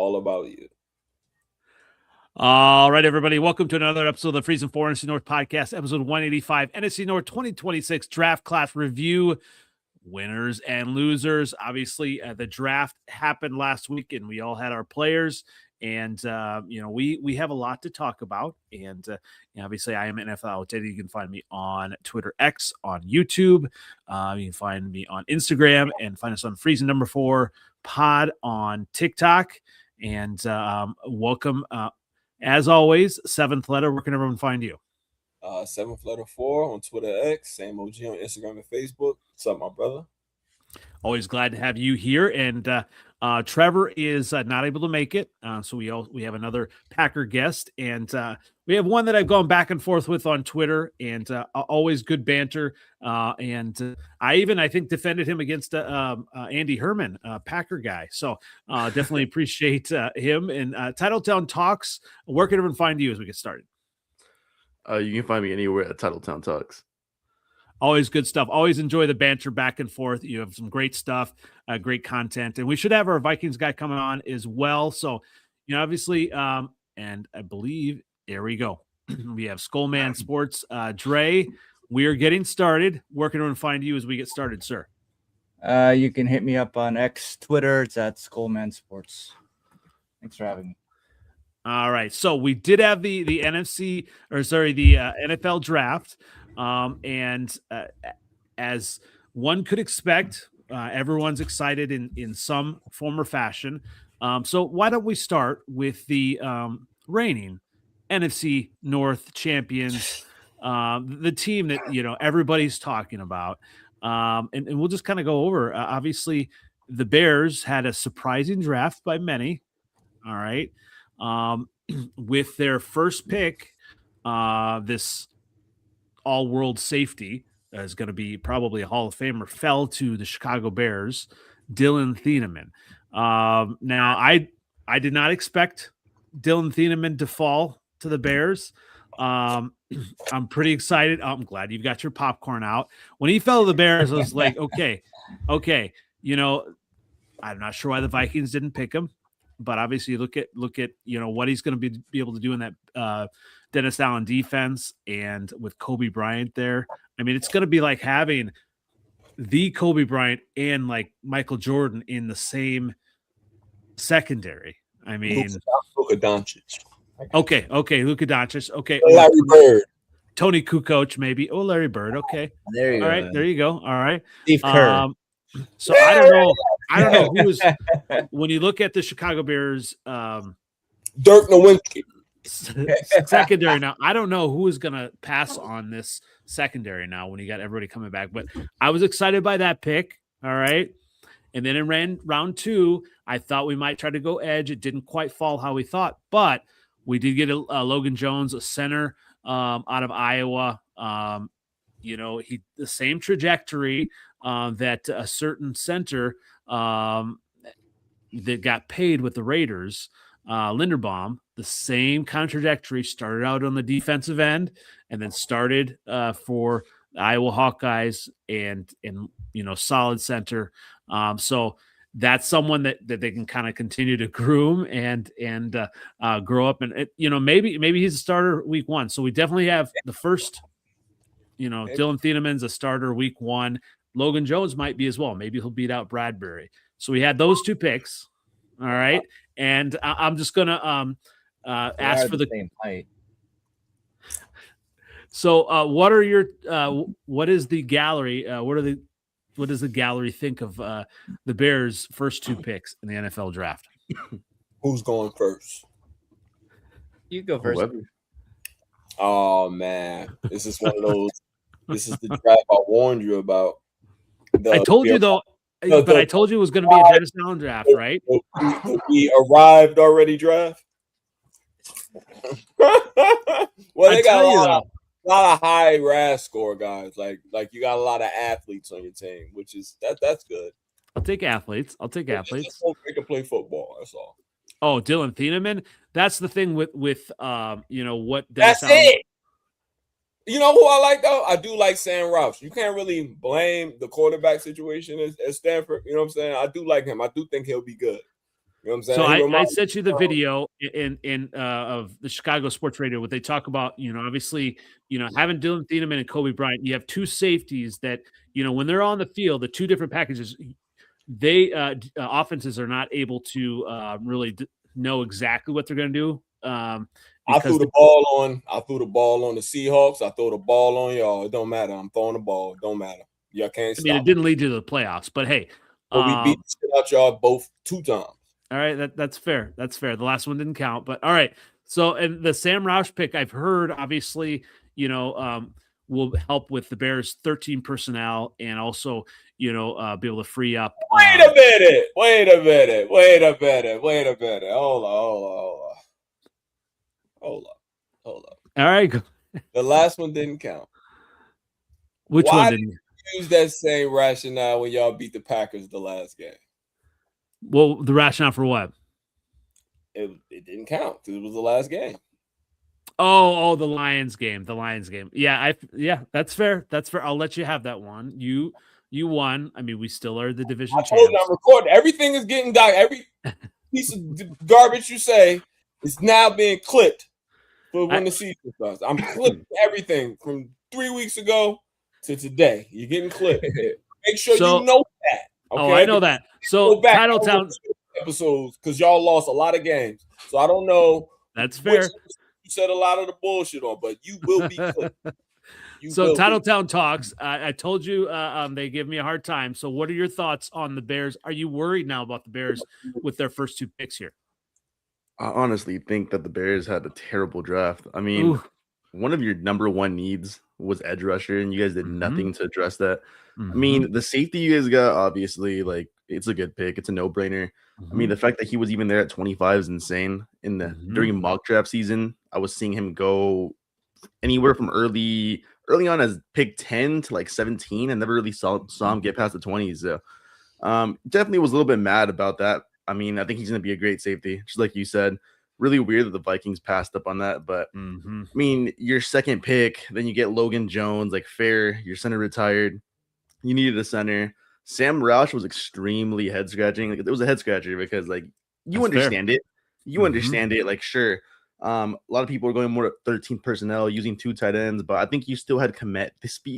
all about you. All right, everybody. Welcome to another episode of the Freezin NFC North Podcast, episode 185, NFC North 2026 Draft Class Review. Winners and losers. Obviously, the draft happened last week, and we all had our players. And we have a lot to talk about. And obviously, I am NFLOutdated. You can find me on Twitter X, on YouTube. You can find me on Instagram, and find us on Freezin number 4 pod on TikTok. And welcome. As always, 7th letter. Where can everyone find you? 7th letter 4 on Twitter X, same OG on Instagram and Facebook. What's up, my brother? Always glad to have you here. And Trevor is not able to make it, so we have another Packer guest, and we have one that I've gone back and forth with on Twitter, and always good banter. And I think defended him against Andy Herman, Packer guy. So definitely appreciate him. And Titletown Talks. Where can everyone find you as we get started? You can find me anywhere at Titletown Talks. Always good stuff. Always enjoy the banter back and forth. You have some great stuff, great content. And we should have our Vikings guy coming on as well. So, obviously, and I believe, there we go. We have Skullman Sports. Dre, we are getting started. Where can everyone find you as we get started, sir? You can hit me up on X, Twitter. It's at Skullman Sports. Thanks for having me. All right. So we did have the NFL draft. And as one could expect, everyone's excited in some form or fashion. So why don't we start with the reigning NFC North champions, the team that everybody's talking about, and we'll just kind of go over. Obviously, the Bears had a surprising draft by many. All right, with their first pick, this all-world safety is going to be probably a Hall of Famer, fell to the Chicago Bears, Dylan Thieneman. Now, I did not expect Dylan Thieneman to fall to the Bears. I'm pretty excited. I'm glad you've got your popcorn out. When he fell to the Bears, I was like, okay. I'm not sure why the Vikings didn't pick him, but obviously look at what he's going to be able to do in that Dennis Allen defense, and with Kobe Bryant there. I mean, it's going to be like having the Kobe Bryant and like Michael Jordan in the same secondary. I mean, Luka Doncic. Okay, Luka Doncic. Okay, Larry Bird. Tony Kukoc, maybe. Oh, Larry Bird. Okay, there you go. All right, there you go. All right, Steve Kerr. So I don't know who is. When you look at the Chicago Bears, Dirk Nowitzki. Secondary now, I don't know who is going to pass on this secondary now when you got everybody coming back, but I was excited by that pick. All right. And then in round 2, I thought we might try to go edge. It didn't quite fall how we thought, but we did get a Logan Jones, a center out of Iowa. The same trajectory that a certain center that got paid with the Raiders, Linderbaum, the same kind of trajectory, started out on the defensive end and then started for the Iowa Hawkeyes and solid center. So that's someone that they can kind of continue to groom and grow up. And maybe he's a starter week 1. So we definitely have the first, Dylan Thieneman's a starter week 1. Logan Jones might be as well. Maybe he'll beat out Bradbury. So we had those 2 picks. All right. And I'm just going to ask for the same height. So what are your what is the gallery? What does the gallery think of the Bears' first 2 picks in the NFL draft? Who's going first? You go first. Oh man, this is one of those. This is the draft I warned you about. I told you though. But I told you it was going to be a Dennis Allen draft, right? We arrived already draft. Well, they got a lot of high RAS score guys. Like you got a lot of athletes on your team, which is that's good. I'll take athletes. They can play football. That's all. Oh, Dylan Thieneman. That's the thing with what Dennis Allen. It. You know who I like, though? I do like Sam Roush. You can't really blame the quarterback situation at Stanford. You know what I'm saying? I do like him. I do think he'll be good. You know what I'm saying? So I reminds sent you the video in of the Chicago Sports Radio where they talk about, obviously, having Dylan Thieneman and Kobe Bryant. You have two safeties that, when they're on the field, the two different packages, they offenses are not able to really know exactly what they're going to do. I threw the ball on the Seahawks. I throw the ball on y'all. It don't matter. I'm throwing the ball. It don't matter. Y'all can't stop. It didn't lead to the playoffs, but hey, but we beat the shit out y'all both 2 times. All right, that's fair. That's fair. The last one didn't count, but all right. So, and the Sam Roush pick, I've heard, obviously, will help with the Bears' 13 personnel and also, be able to free up. Wait a minute. Hold up. All right. The last one didn't count. Which one didn't you use that same rationale when y'all beat the Packers the last game? Well, the rationale for what? It didn't count because it was the last game. Oh, the Lions game. Yeah, that's fair. I'll let you have that one. You won. I mean, we still are the division champs. I told you I'm recording. Everything is getting done. Every piece of garbage you say is now being clipped for when the season starts. I'm clipping everything from 3 weeks ago to today. You're getting clipped. Make sure you know that. Okay? Oh, I know that. So Titletown episodes because y'all lost a lot of games. So I don't know. That's fair. You said a lot of the bullshit on, but you will be clipped. Titletown Talks. I told you they give me a hard time. So what are your thoughts on the Bears? Are you worried now about the Bears with their first 2 picks here? I honestly think that the Bears had a terrible draft. I mean, one of your number 1 needs was edge rusher, and you guys did nothing to address that. I mean, the safety you guys got, obviously, like, it's a good pick. It's a no-brainer. I mean, the fact that he was even there at 25 is insane. During mock draft season, I was seeing him go anywhere from early on as pick 10 to like 17, and never really saw him get past the 20s. So definitely was a little bit mad about that. I mean, I think he's going to be a great safety, just like you said. Really weird that the Vikings passed up on that, but I mean, your second pick, then you get Logan Jones, like fair. Your center retired. You needed a center. Sam Roush was extremely head scratching. Like, it was a head scratcher because, like, you understand it. You understand it. Like, sure. A lot of people are going more to 13 personnel using 2 tight ends, but I think you still had Komet.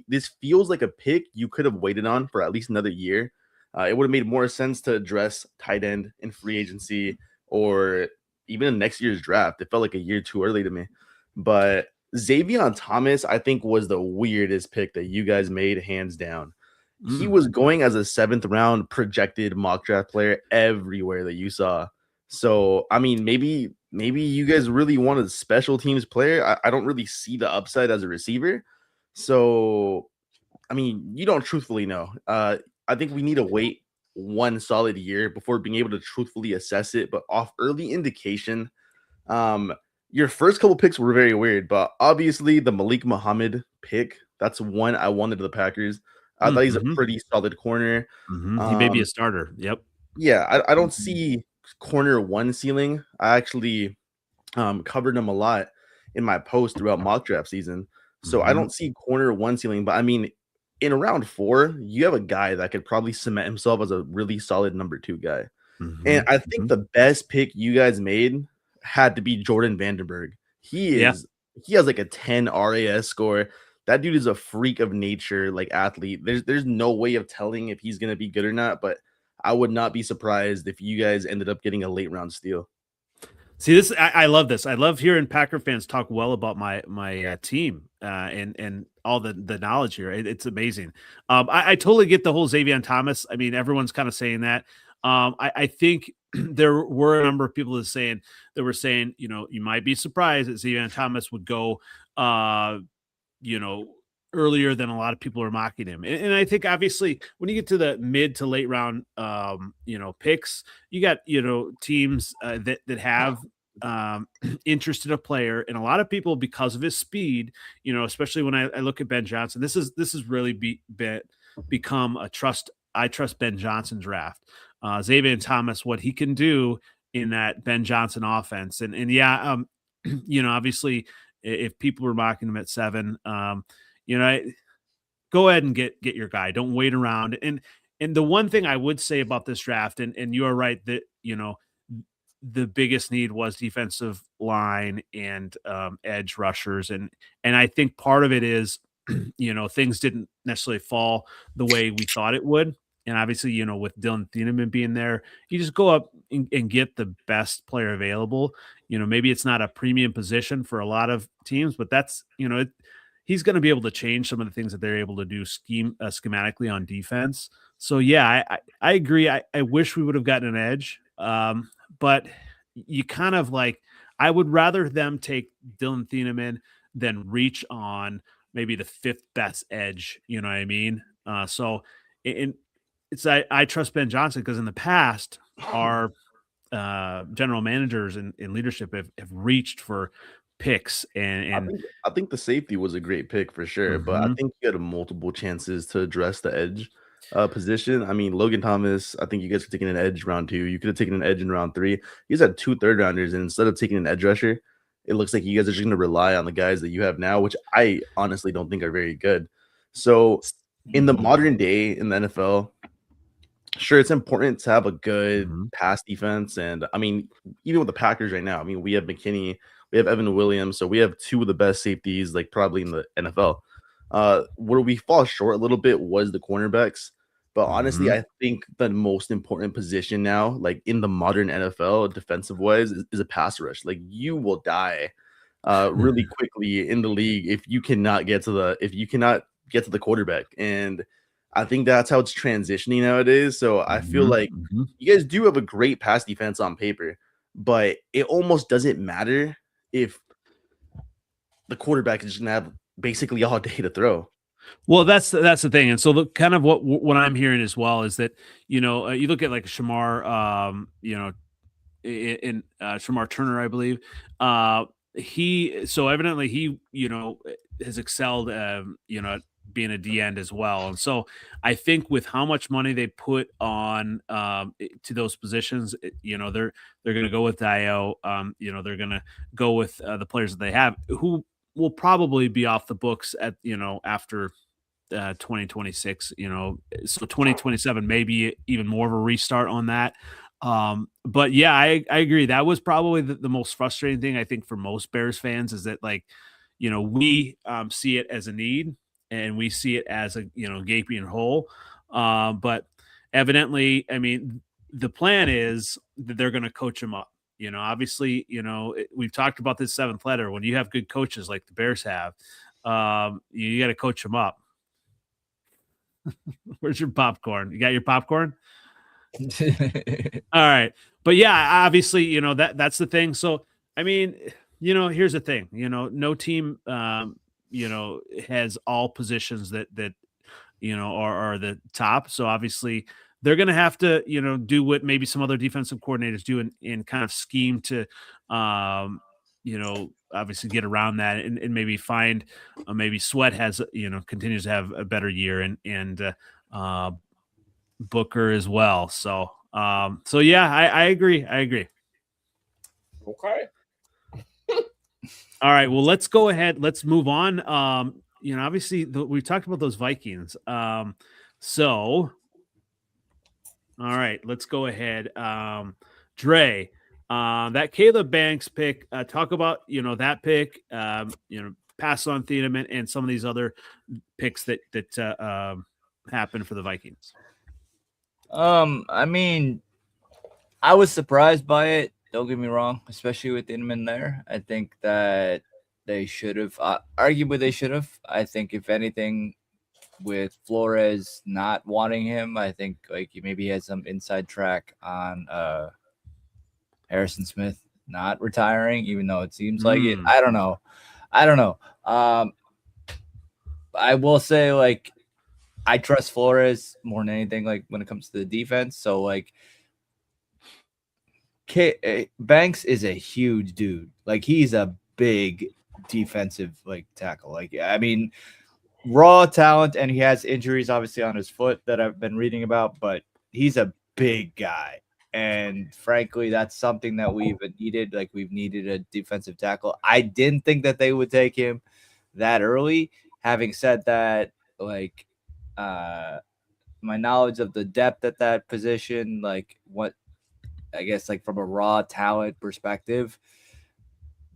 This feels like a pick you could have waited on for at least another year. It would have made more sense to address tight end in free agency or even in next year's draft. It felt like a year too early to me. But Xavier Thomas, I think, was the weirdest pick that you guys made, hands down. He was going as a 7th round projected mock draft player everywhere that you saw. So, I mean, maybe you guys really want a special teams player. I don't really see the upside as a receiver. So, I mean, you don't truthfully know. I think we need to wait 1 solid year before being able to truthfully assess it. But off early indication, your first couple picks were very weird. But obviously, the Malik Muhammad pick, that's one I wanted to the Packers. I thought he's a pretty solid corner. He may be a starter. Yep. Yeah, I don't see corner 1 ceiling. I actually covered him a lot in my post throughout mock draft season. So I don't see corner 1 ceiling. But I mean, in round 4, you have a guy that could probably cement himself as a really solid number 2 guy. And I think the best pick you guys made had to be Jordan Vandenberg. He has like a 10 RAS score. That dude is a freak of nature, like athlete. There's no way of telling if he's going to be good or not, but I would not be surprised if you guys ended up getting a late round steal. See, this I love this. I love hearing Packer fans talk well about my team and all the knowledge here. It's amazing. I totally get the whole Xavier Thomas. I mean, everyone's kind of saying that. I think there were a number of people that were saying, you might be surprised that Xavier Thomas would go, earlier than a lot of people are mocking him. And I think obviously when you get to the mid to late round, picks, you got, teams that have interest in a player, and a lot of people, because of his speed, especially when I look at Ben Johnson, this is really become a trust. I trust Ben Johnson draft. Xavier Thomas, what he can do in that Ben Johnson offense. And obviously if people were mocking him at 7, go ahead and get your guy. Don't wait around. And the one thing I would say about this draft, and you are right that, the biggest need was defensive line and edge rushers, and I think part of it is, things didn't necessarily fall the way we thought it would. And obviously, with Dylan Thieneman being there, you just go up and get the best player available. Maybe it's not a premium position for a lot of teams, but that's, he's going to be able to change some of the things that they're able to do schematically on defense. So, yeah, I agree. I wish we would have gotten an edge. But you kind of I would rather them take Dylan Thieneman than reach on maybe the fifth best edge. You know what I mean? I trust Ben Johnson because in the past, our general managers and leadership have reached for picks. And I think the safety was a great pick for sure, but I think you had multiple chances to address the edge position. I mean, Logan Thomas, I think you guys could have taken an edge round 2. You could have taken an edge in round 3. You guys had 2 third-rounders, and instead of taking an edge rusher, it looks like you guys are just going to rely on the guys that you have now, which I honestly don't think are very good. So in the modern day in the NFL, sure, it's important to have a good pass defense. And I mean, even with the Packers right now, I mean, we have McKinney, we have Evan Williams, so we have 2 of the best safeties, probably in the NFL. Where we fall short a little bit was the cornerbacks. But honestly, I think the most important position now, in the modern NFL, defensive wise, is a pass rush. You will die really quickly in the league if you cannot get to the quarterback. And I think that's how it's transitioning nowadays. So I feel like you guys do have a great pass defense on paper, but it almost doesn't matter if the quarterback is just gonna have basically all day to throw. Well, that's the thing. And so kind of what I'm hearing as well is that, you look at Shamar, in Shamar Turner, I believe, evidently he, has excelled, at being a D end as well. And so I think with how much money they put on to those positions, they're going to go with Dio. They're going to go with the players that they have who will probably be off the books at, after 2026, so 2027, maybe even more of a restart on that. But yeah, I agree. That was probably the most frustrating thing I think for most Bears fans is that we see it as a need and we see it as a, gaping hole. But evidently, I mean, the plan is that they're going to coach him up. Obviously, we've talked about this 7th letter. When you have good coaches like the Bears have, you got to coach them up. Where's your popcorn? You got your popcorn? All right. But yeah, obviously, that's the thing. So, I mean, here's the thing, no team, has all positions that are the top. So obviously they're going to have to, do what maybe some other defensive coordinators do and kind of scheme to, obviously get around that and maybe find maybe Sweat has, continues to have a better year and Booker as well. So yeah, I agree. Okay. All right. Well, let's go ahead. Let's move on. Obviously we talked about those Vikings. So, all right, let's go ahead. Dre, that Caleb Banks pick, talk about, that pick, pass on Thieneman and some of these other picks that happened for the Vikings. I mean, I was surprised by it. Don't get me wrong, especially with Thieneman there. I think that they should have, arguably they should have. I think if anything, with Flores not wanting him, I think maybe he had some inside track on Harrison Smith not retiring, even though it seems like it. I don't know. I will say I trust Flores more than anything when it comes to the defense. So Banks is a huge dude. He's a big defensive tackle. I mean, raw talent, and he has injuries obviously on his foot that I've been reading about, but he's a big guy. And frankly, that's something that we've needed. We've needed a defensive tackle. I didn't think that they would take him that early. Having said that, my knowledge of the depth at that position, what I guess like from a raw talent perspective,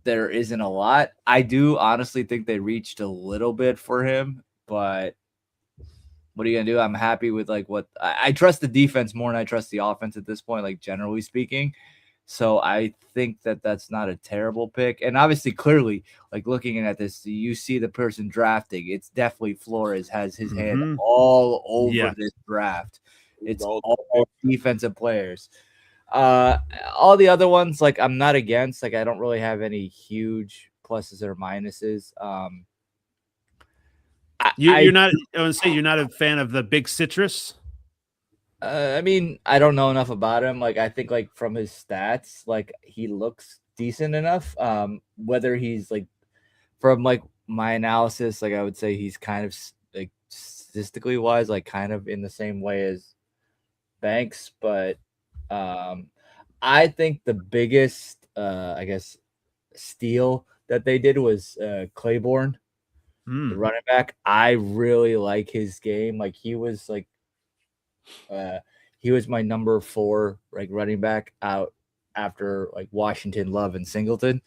there isn't a lot. I do honestly think they reached a little bit for him, but what are you gonna do? I'm happy with like what I trust the defense more than I trust the offense at this point, like generally speaking. So I think that that's not a terrible pick. And obviously, clearly, like looking at this, you see the person drafting. It's definitely Flores has his hand all over this draft. It's all defensive players. All the other ones, like I'm not against. Like I don't really have any huge pluses or minuses. You're not. I would say you're not a fan of the big citrus. I mean, I don't know enough about him. Like, I think like from his stats, like he looks decent enough. Whether he's like from like my analysis, like I would say he's kind of like statistically wise, like kind of in the same way as Banks. But I think the biggest, I guess, steal that they did was Claiborne, the running back. I really like his game. Like he was my number 4 like running back out after like Washington, Love, and Singleton.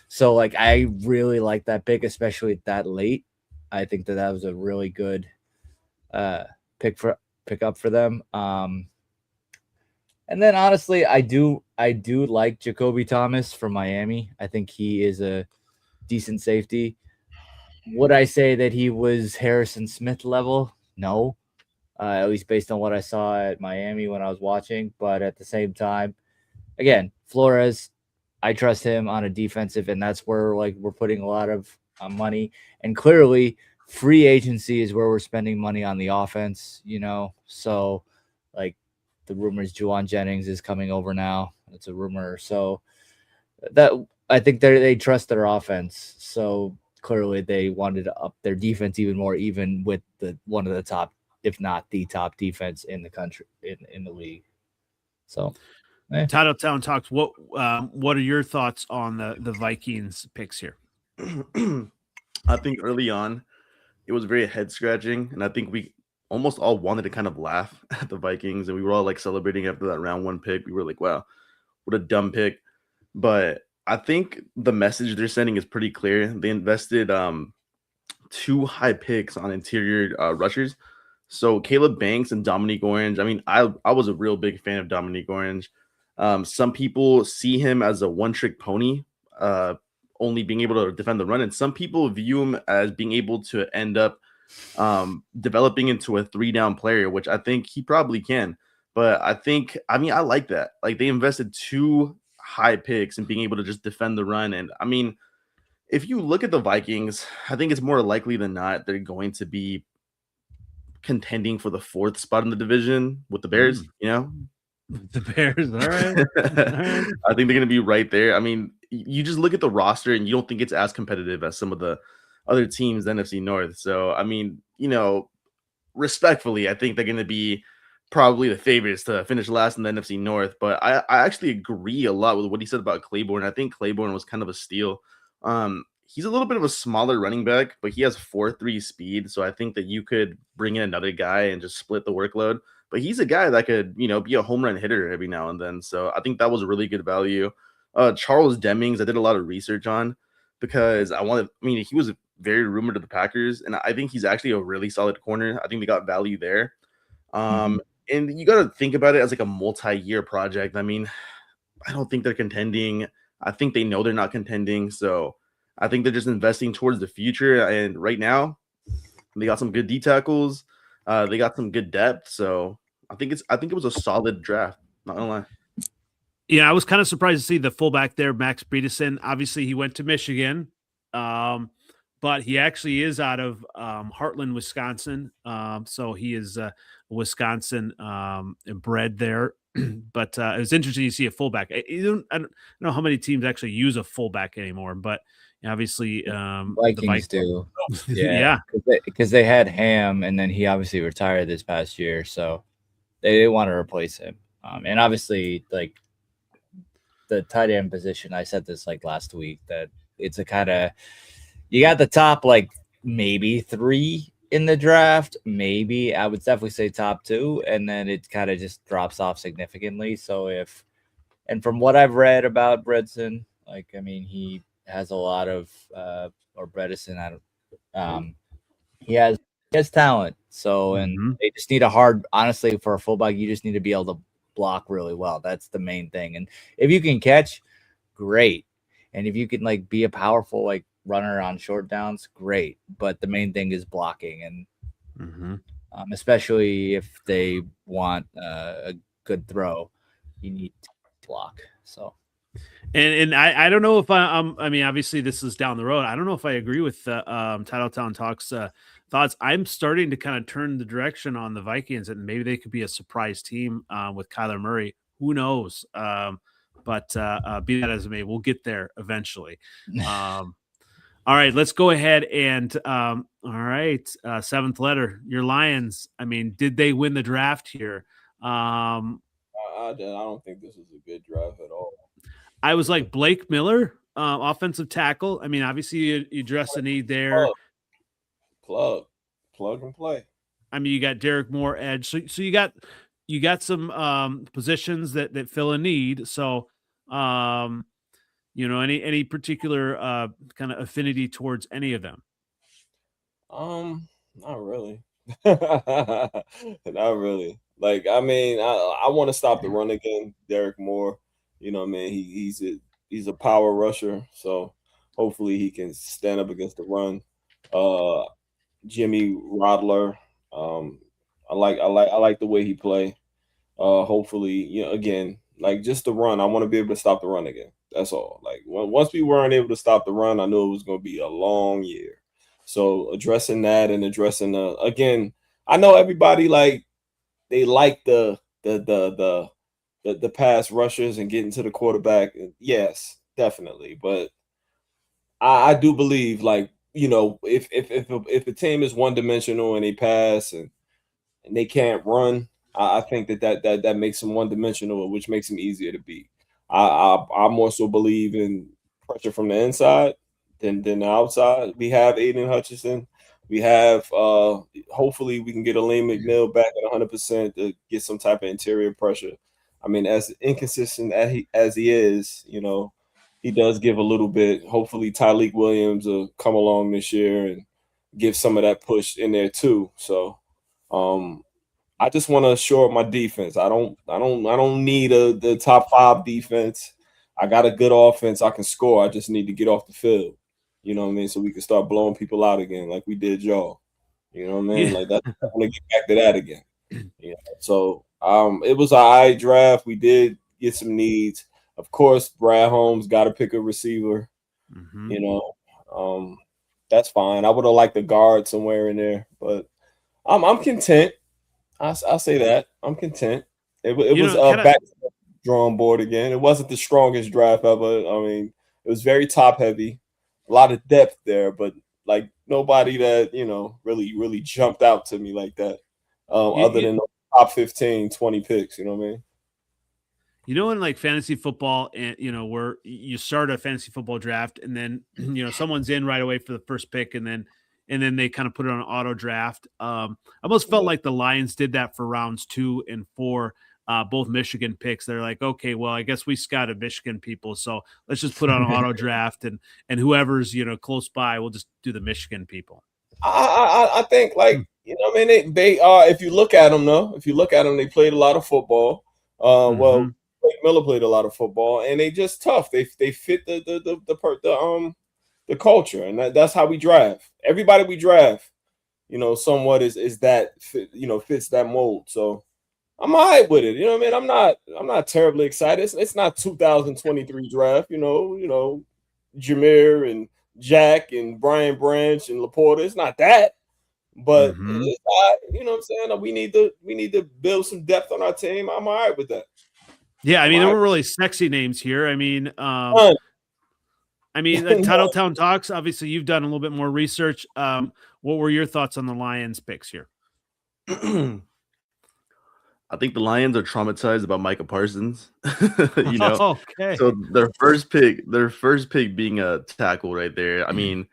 So like I really like that pick, especially that late. I think that was a really good pick up for them. And then honestly, I do like Jacoby Thomas from Miami. I think he is a decent safety. Would I say that he was Harrison Smith level? No. At least based on what I saw at Miami when I was watching. But at the same time, again, Flores, I trust him on a defensive, and that's where like we're putting a lot of money. And clearly, free agency is where we're spending money on the offense, you know. So, like the rumors, Juwan Jennings is coming over now. It's a rumor. So that I think they trust their offense. So clearly, they wanted to up their defense even more, even with one of the top, if not the top defense in the country, in the league. So, Titletown Talks. What are your thoughts on the Vikings picks here? I think early on, it was very head scratching, and I think we almost all wanted to kind of laugh at the Vikings, and we were all like celebrating after that round 1 pick. We were like, "Wow, what a dumb pick!" But I think the message they're sending is pretty clear. They invested 2 high picks on interior rushers. So Caleb Banks and Dominique Orange. I mean, I was a real big fan of Dominique Orange. Some people see him as a one-trick pony, only being able to defend the run, and some people view him as being able to end up developing into a 3-down player, which I think he probably can. But I like that. Like they invested 2 high picks and being able to just defend the run. And I mean, if you look at the Vikings, I think it's more likely than not they're going to be contending for the 4th spot in the division with the Bears, you know? The Bears, all right. I think they're going to be right there. I mean, you just look at the roster and you don't think it's as competitive as some of the other teams, the NFC North. So, I mean, you know, respectfully, I think they're going to be probably the favorites to finish last in the NFC North. But I actually agree a lot with what he said about Claiborne. I think Claiborne was kind of a steal. He's a little bit of a smaller running back, but he has 4.3 speed. So I think that you could bring in another guy and just split the workload. But he's a guy that could, you know, be a home run hitter every now and then. So I think that was a really good value. Charles Demings, I did a lot of research on because he was very rumored to the Packers, and I think he's actually a really solid corner. I think they got value there. And you got to think about it as like a multi-year project. I mean, I don't think they're contending. I think they know they're not contending. So I think they're just investing towards the future. And right now, they got some good D tackles. They got some good depth. So I think it was a solid draft. Not gonna lie. Yeah, I was kind of surprised to see the fullback there, Max Bredesen. Obviously, he went to Michigan, but he actually is out of Heartland, Wisconsin. So he is Wisconsin bred there. But it was interesting to see a fullback. I don't know how many teams actually use a fullback anymore, but obviously Vikings do. Yeah, because they had Ham, and then he obviously retired this past year, so they want to replace him. And obviously, like the tight end position, I said this like last week that it's a kind of you got the top like maybe 3 in the draft, maybe I would definitely say top 2, and then it kind of just drops off significantly. So if And from what I've read about Bredson, like, I mean, he has a lot of, or Bredesen, he has talent. So, and they just need honestly, for a fullback, you just need to be able to block really well. That's the main thing. And if you can catch, great. And if you can like be a powerful like runner on short downs, great. But the main thing is blocking, and especially if they want a good throw, you need to block. So, and I don't know if I mean, obviously this is down the road. I don't know if I agree with Titletown Talks thoughts. I'm starting to kind of turn the direction on the Vikings, and maybe they could be a surprise team with Kyler Murray. Who knows? But be that as it may, we'll get there eventually. All right, let's go ahead and all right, seventh letter, your Lions. I mean, did they win the draft here? I don't think this is a good draft at all. I was like Blake Miller, offensive tackle. I mean, obviously you address the need there. Plug and play. I mean, you got Derek Moore edge, so you got some positions that fill a need. So, any particular kind of affinity towards any of them? Not really. Not really. Like, I mean, I want to stop the run again. Derek Moore, you know what I mean? He's a power rusher, so hopefully he can stand up against the run. Jimmy Rodler, I like the way he play. Hopefully, again, like just the run. I want to be able to stop the run again. That's all. Like once we weren't able to stop the run, I knew it was going to be a long year. So addressing that and addressing again, I know everybody they like the pass rushers and getting to the quarterback. Yes, definitely. But I do believe if the team is one dimensional and they pass and they can't run, I think that makes them one dimensional, which makes them easier to beat. I more so believe in pressure from the inside than the outside. We have Aiden Hutchinson. We have hopefully we can get Aleem McNeil back at 100% to get some type of interior pressure. I mean, as inconsistent as he is, he does give a little bit. Hopefully Tyleek Williams will come along this year and give some of that push in there too. So I just want to shore up my defense. I don't need the top 5 defense. I got a good offense. I can score. I just need to get off the field. You know what I mean? So we can start blowing people out again like we did y'all. You know what I mean? Yeah. Like that. I want to get back to that again. So it was an eye draft. We did get some needs. Of course, Brad Holmes got to pick a receiver. That's fine. I would have liked a guard somewhere in there, but I'm content. I'll say that. I'm content. It was back to the drawing board again. It wasn't the strongest draft ever. I mean, it was very top heavy. A lot of depth there, but like nobody that, really jumped out to me like that. Other than the top 15, 20 picks, you know what I mean? In like fantasy football, and where you start a fantasy football draft and then someone's in right away for the first pick, and then they kind of put it on auto draft. I almost felt like the Lions did that for rounds 2 and 4, both Michigan picks. They're like, okay, well, I guess we scouted Michigan people, so let's just put on an auto draft, and whoever's close by, we'll just do the Michigan people. I think they are. If you look at them, they played a lot of football. Well, Miller played a lot of football, and they just tough. They fit the culture, and that's how we draft. Everybody we draft, somewhat is that fits that mold. So I'm all right with it. You know what I mean? I'm not terribly excited. It's not 2023 draft. Jameer and Jack and Brian Branch and Laporta. It's not that, but it's not, you know what I'm saying? We need to build some depth on our team. I'm all right with that. Yeah, I mean, there were really sexy names here. I mean, Titletown Talks, obviously you've done a little bit more research. What were your thoughts on the Lions picks here? I think the Lions are traumatized about Micah Parsons. Okay. So their first pick being a tackle right there. I mean,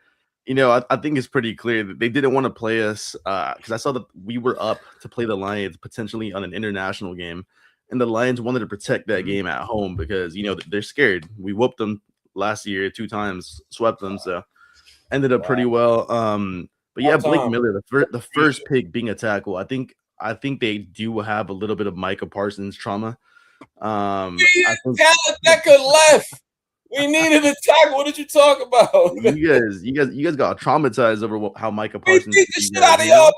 I think it's pretty clear that they didn't want to play us because I saw that we were up to play the Lions potentially on an international game. and the Lions wanted to protect that game at home because, they're scared. We whooped them last year 2 times, swept them, so ended up pretty well. But yeah, Blake Miller, the first pick being a tackle, I think they do have a little bit of Micah Parsons trauma. Talent that could left. We needed a tackle. What did you talk about? You guys got traumatized over how Micah Parsons. We beat the shit out of y'all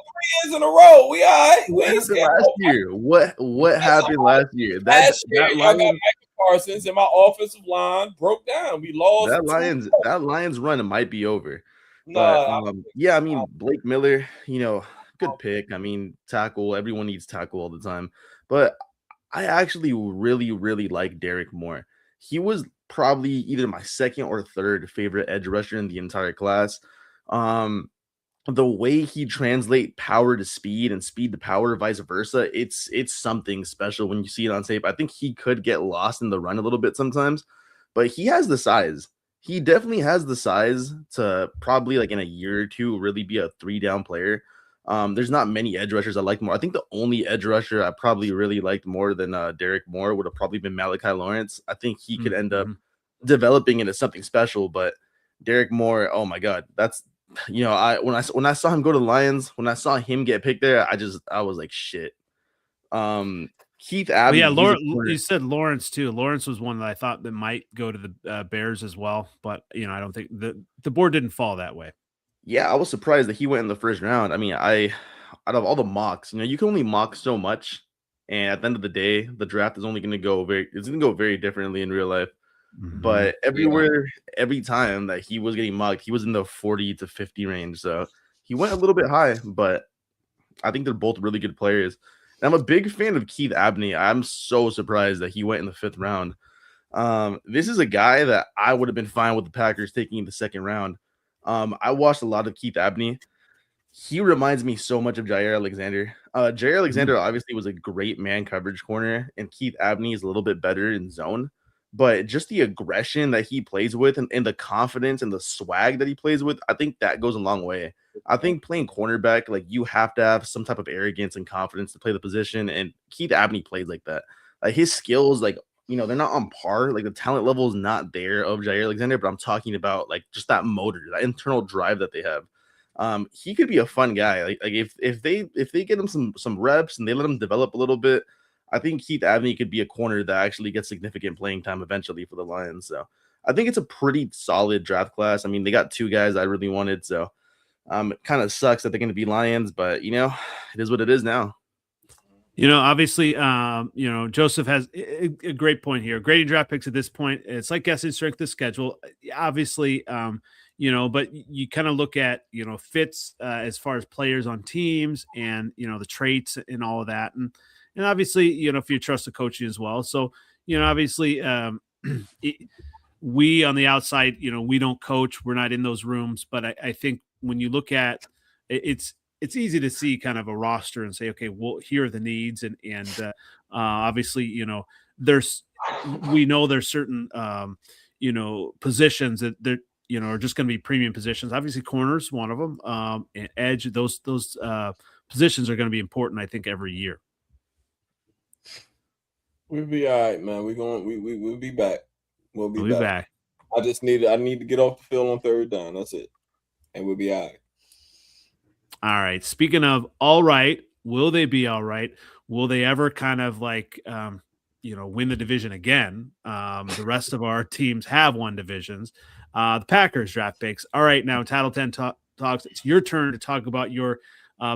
3 years in a row. We all right. What happened last year? What happened last year? Last year, y'all got Micah Parsons, and my offensive line broke down. We lost. That Lions run might be over. But Blake Miller, good pick. I mean, tackle. Everyone needs tackle all the time. But I actually really, really like Derek Moore. He was probably either my second or third favorite edge rusher in the entire class. The way he translates power to speed and speed to power, vice versa, it's something special when you see it on tape. I think he could get lost in the run a little bit sometimes, but he has the size. He definitely has the size to probably like in a year or two really be a 3-down player. There's not many edge rushers I like more. I think the only edge rusher I probably really liked more than Derek Moore would have probably been Malachi Lawrence. I think he could end up developing into something special, but Derek Moore, oh my God, that's when I saw him go to the Lions, when I saw him get picked there, I was like shit. Keith Abney. You said Lawrence too. Lawrence was one that I thought that might go to the Bears as well, but I don't think the board didn't fall that way. Yeah, I was surprised that he went in the first round. I mean, out of all the mocks, you can only mock so much, and at the end of the day, the draft is only going to go very differently in real life. But every time that he was getting mocked, he was in the 40 to 50 range. So he went a little bit high, but I think they're both really good players. And I'm a big fan of Keith Abney. I'm so surprised that he went in the 5th round. This is a guy that I would have been fine with the Packers taking in the 2nd round. I watched a lot of Keith Abney. He reminds me so much of Jair Alexander. Jair Alexander obviously was a great man coverage corner, and Keith Abney is a little bit better in zone. But just the aggression that he plays with and the confidence and the swag that he plays with, I think that goes a long way. I think playing cornerback, like you have to have some type of arrogance and confidence to play the position. And Keith Abney plays like that. Like his skills, like, they're not on par. Like the talent level is not there of Jair Alexander, but I'm talking about like just that motor, that internal drive that they have. He could be a fun guy. Like if they get him some reps and they let him develop a little bit, I think Keith Abney could be a corner that actually gets significant playing time eventually for the Lions. So I think it's a pretty solid draft class. I mean, they got 2 guys I really wanted. So it kind of sucks that they're going to be Lions, but it is what it is now. Obviously, Joseph has a great point here. Grading draft picks at this point, it's like guessing strength of schedule. Obviously, but you kind of look at, fits as far as players on teams and, the traits and all of that. And obviously, if you trust the coaching as well. So, obviously, we on the outside, we don't coach. We're not in those rooms. But I think when you look at it's easy to see kind of a roster and say, okay, well, here are the needs. And obviously, we know there's certain, positions that they're, are just going to be premium positions. Obviously, corners, one of them, and edge, those positions are going to be important, I think, every year. We'll be all right, man. We'll be back. We'll be back. I need to get off the field on 3rd down. That's it. And we'll be all right. All right. Speaking of all right, will they be all right? Will they ever kind of like, win the division again? The rest of our teams have won divisions. The Packers draft picks. All right. Now, Title 10 talks. It's your turn to talk about your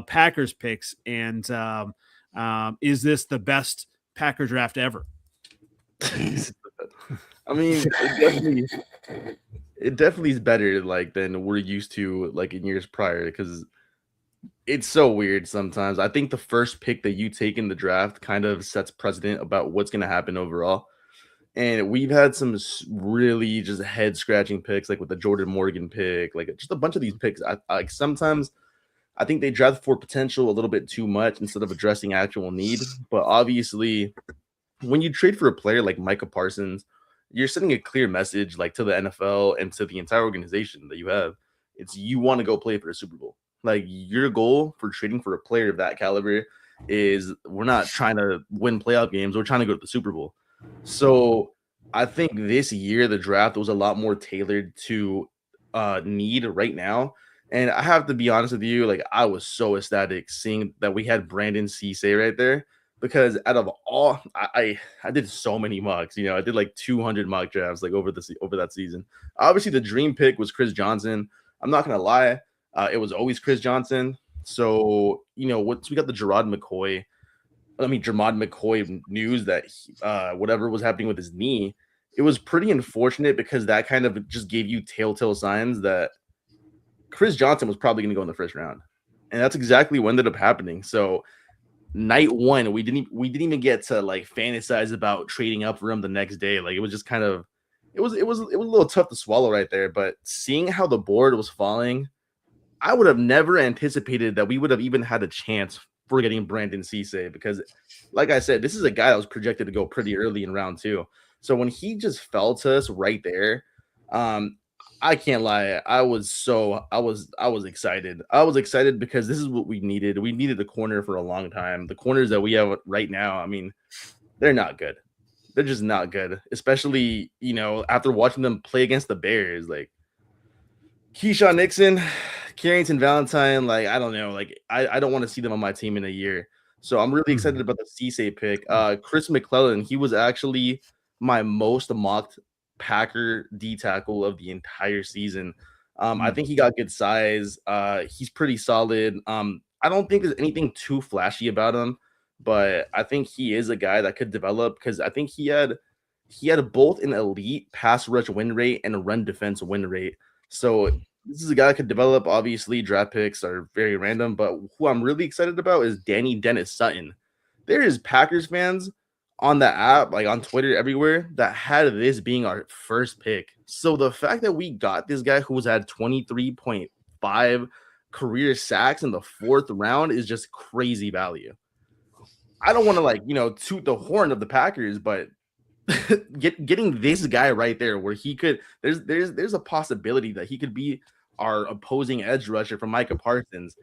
Packers picks. And is this the best Packer draft ever? I mean, it definitely is better than we're used to in years prior, because it's so weird sometimes. I think the first pick that you take in the draft kind of sets precedent about what's going to happen overall. And we've had some really just head scratching picks, like with the Jordan Morgan pick, just a bunch of these picks. Sometimes I think they draft for potential a little bit too much instead of addressing actual need. But obviously, when you trade for a player like Micah Parsons, you're sending a clear message to the NFL and to the entire organization that you have. It's you want to go play for a Super Bowl. Your goal for trading for a player of that caliber is we're not trying to win playoff games. We're trying to go to the Super Bowl. So I think this year the draft was a lot more tailored to need right now. And I have to be honest with you, like I was so ecstatic seeing that we had Brandon Cisse right there, because out of all, I did so many mocks. You know, I did like 200 mock drafts like over that season. Obviously, the dream pick was Chris Johnson. I'm not gonna lie, it was always Chris Johnson. So you know, once we got the Jermod McCoy news that whatever was happening with his knee, it was pretty unfortunate because that kind of just gave you telltale signs that Chris Johnson was probably going to go in the first round, and that's exactly what ended up happening. So night one, we didn't even get to like fantasize about trading up for him the next day. Like it was just kind of it was a little tough to swallow right there. But seeing how the board was falling, I would have never anticipated that we would have even had a chance for getting Brandon Cisse, because like I said, this is a guy that was projected to go pretty early in round 2. So when he just fell to us right there, I can't lie. I was excited. I was excited because this is what we needed. We needed a corner for a long time. The corners that we have right now, I mean, they're not good. They're just not good, especially, you know, after watching them play against the Bears. Like Keyshawn Nixon, Carrington Valentine, like I don't know. Like I don't want to see them on my team in a year. So I'm really excited about the Cisse pick. Chris McClellan, he was actually my most mocked Packer D tackle of the entire season. I think he got good size. He's pretty solid. I don't think there's anything too flashy about him, but I think he is a guy that could develop, because I think he had both an elite pass rush win rate and a run defense win rate. So this is a guy that could develop. Obviously, draft picks are very random, but who I'm really excited about is Danny Dennis Sutton. There is Packers fans on the app, like on Twitter, everywhere, that had this being our first pick. So the fact that we got this guy who's had 23.5 career sacks in the 4th round is just crazy value. I don't want to, like, you know, toot the horn of the Packers, but getting this guy right there where he could, there's a possibility that he could be our opposing edge rusher from Micah Parsons.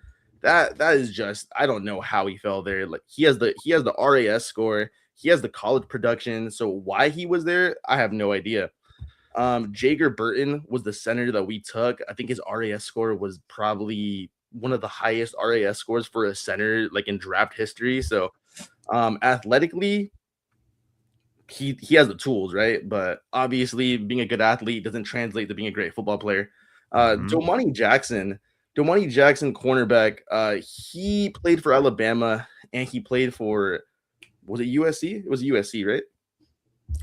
That is just, I don't know how he fell there. Like he has the RAS score. He has the college production. So why he was there, I have no idea. Jager Burton was the center that we took. I think his RAS score was probably one of the highest RAS scores for a center, like in draft history. So athletically, he has the tools, right? But obviously being a good athlete doesn't translate to being a great football player. Domani Jackson, cornerback, he played for Alabama and he played for, was it USC? It was USC, right?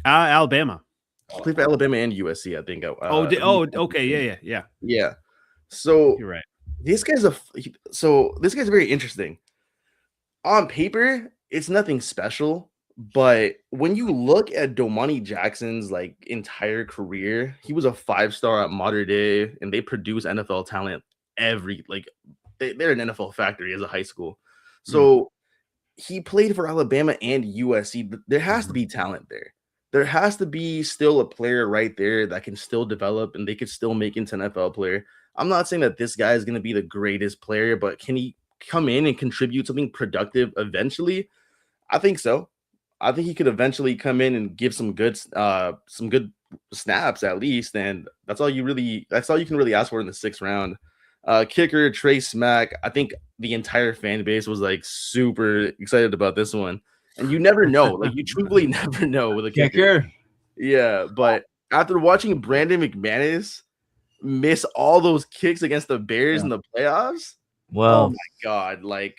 Alabama. He played for Alabama and USC, I think. Okay. Yeah. So you're right. This guy's very interesting. On paper, it's nothing special, but when you look at Domani Jackson's like entire career, he was a 5-star at Mater Dei, and they produce NFL talent they're an NFL factory as a high school. So he played for Alabama and USC. There has to be talent there. There has to be still a player right there that can still develop and they could still make into an NFL player. I'm not saying that this guy is going to be the greatest player, but can he come in and contribute something productive eventually? I think so. I think he could eventually come in and give some good snaps at least, and that's all you can really ask for in the 6th round. Kicker Trey Smack. I think the entire fan base was like super excited about this one, and you never know. Like you truly never know with a kicker. Yeah, but after watching Brandon McManus miss all those kicks against the Bears in the playoffs, well, oh my god! Like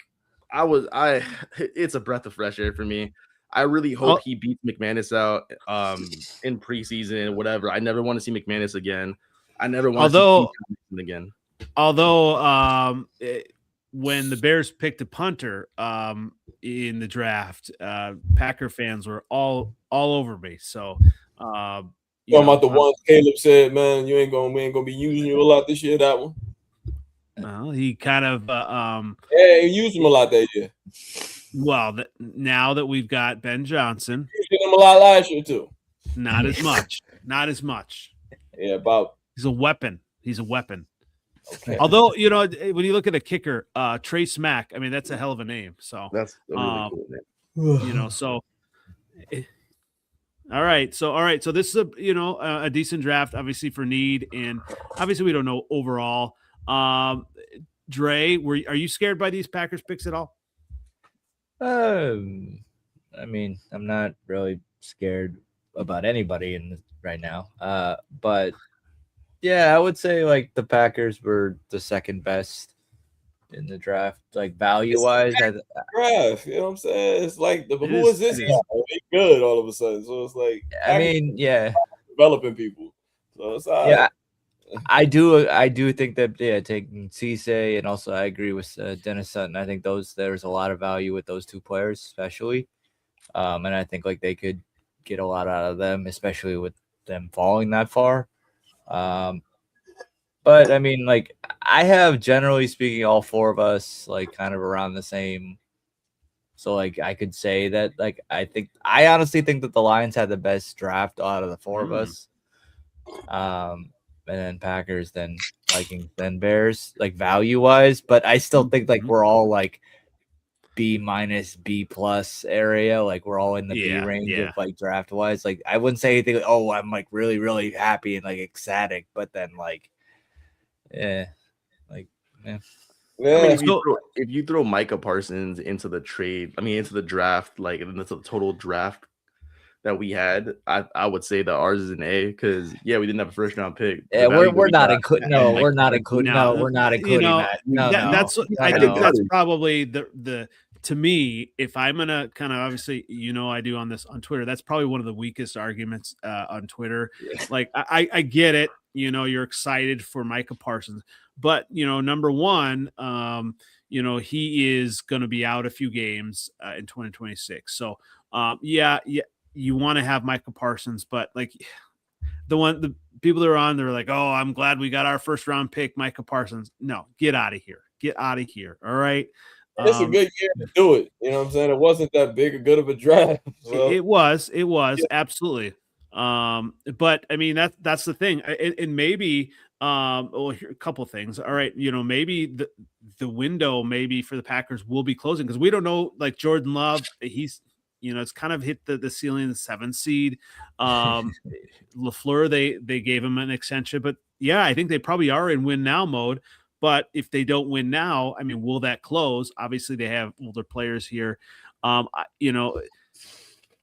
it's a breath of fresh air for me. I really hope he beats McManus out in preseason, whatever. I never want to see McManus again. I never want to see again. Although when the Bears picked a punter in the draft, Packer fans were all over me. So talking about the ones Caleb said, man, we ain't gonna be using you a lot this year. That one. Well, he kind of he used him a lot that year. Well, now that we've got Ben Johnson, used him a lot last year too. Not as much. Not as much. Yeah, about. He's a weapon. Okay. Although, when you look at a kicker, Trace Mack, I mean, that's a hell of a name. So That's a really cool name. so all right. So this is a decent draft, obviously, for need, and obviously we don't know overall. Dre, are you scared by these Packers picks at all? I mean, I'm not really scared about anybody right now. But yeah, I would say like the Packers were the second best in the draft, like value wise. Draft, you know what I'm saying? It's like who is this guy? They good all of a sudden. So it's like I mean, yeah, developing people. So it's yeah. I do think that taking Cisse, and also I agree with Dennis Sutton. I think there's a lot of value with those two players, especially, and I think like they could get a lot out of them, especially with them falling that far. But I mean, like I have, generally speaking, all four of us like kind of around the same. So like I could say that like I honestly think that the Lions had the best draft out of the four of us. And then Packers, then Vikings, then Bears, like value wise. But I still think like we're all like B-, B+ area. Like we're all in the B range of like draft wise. Like I wouldn't say anything like, oh, I'm like really, really happy and like ecstatic. But then like, I mean, if you throw Micah Parsons into the draft, like into the total draft that we had, I would say that ours is an A, because we didn't have a first round pick. Yeah, we're not including. No, we're not including. No, we're not including that. No, that's I think that's probably the to me, if I'm gonna kind of obviously, I do on Twitter, that's probably one of the weakest arguments on Twitter. Like I get it, you're excited for Micah Parsons, but number one, he is going to be out a few games in 2026. So you want to have Micah Parsons, but like the people that are on, they're like, oh, I'm glad we got our first round pick, Micah Parsons. No, get out of here. All right. It's a good year to do it. You know what I'm saying? It wasn't that good of a draft. So. It was absolutely. But I mean, that's the thing. And maybe, here, a couple things. All right. Maybe the window maybe for the Packers will be closing, because we don't know, like Jordan Love, he's, it's kind of hit the ceiling, the 7th seed. LaFleur, they gave him an extension, but I think they probably are in win now mode. But if they don't win now, I mean, will that close? Obviously, they have older players here.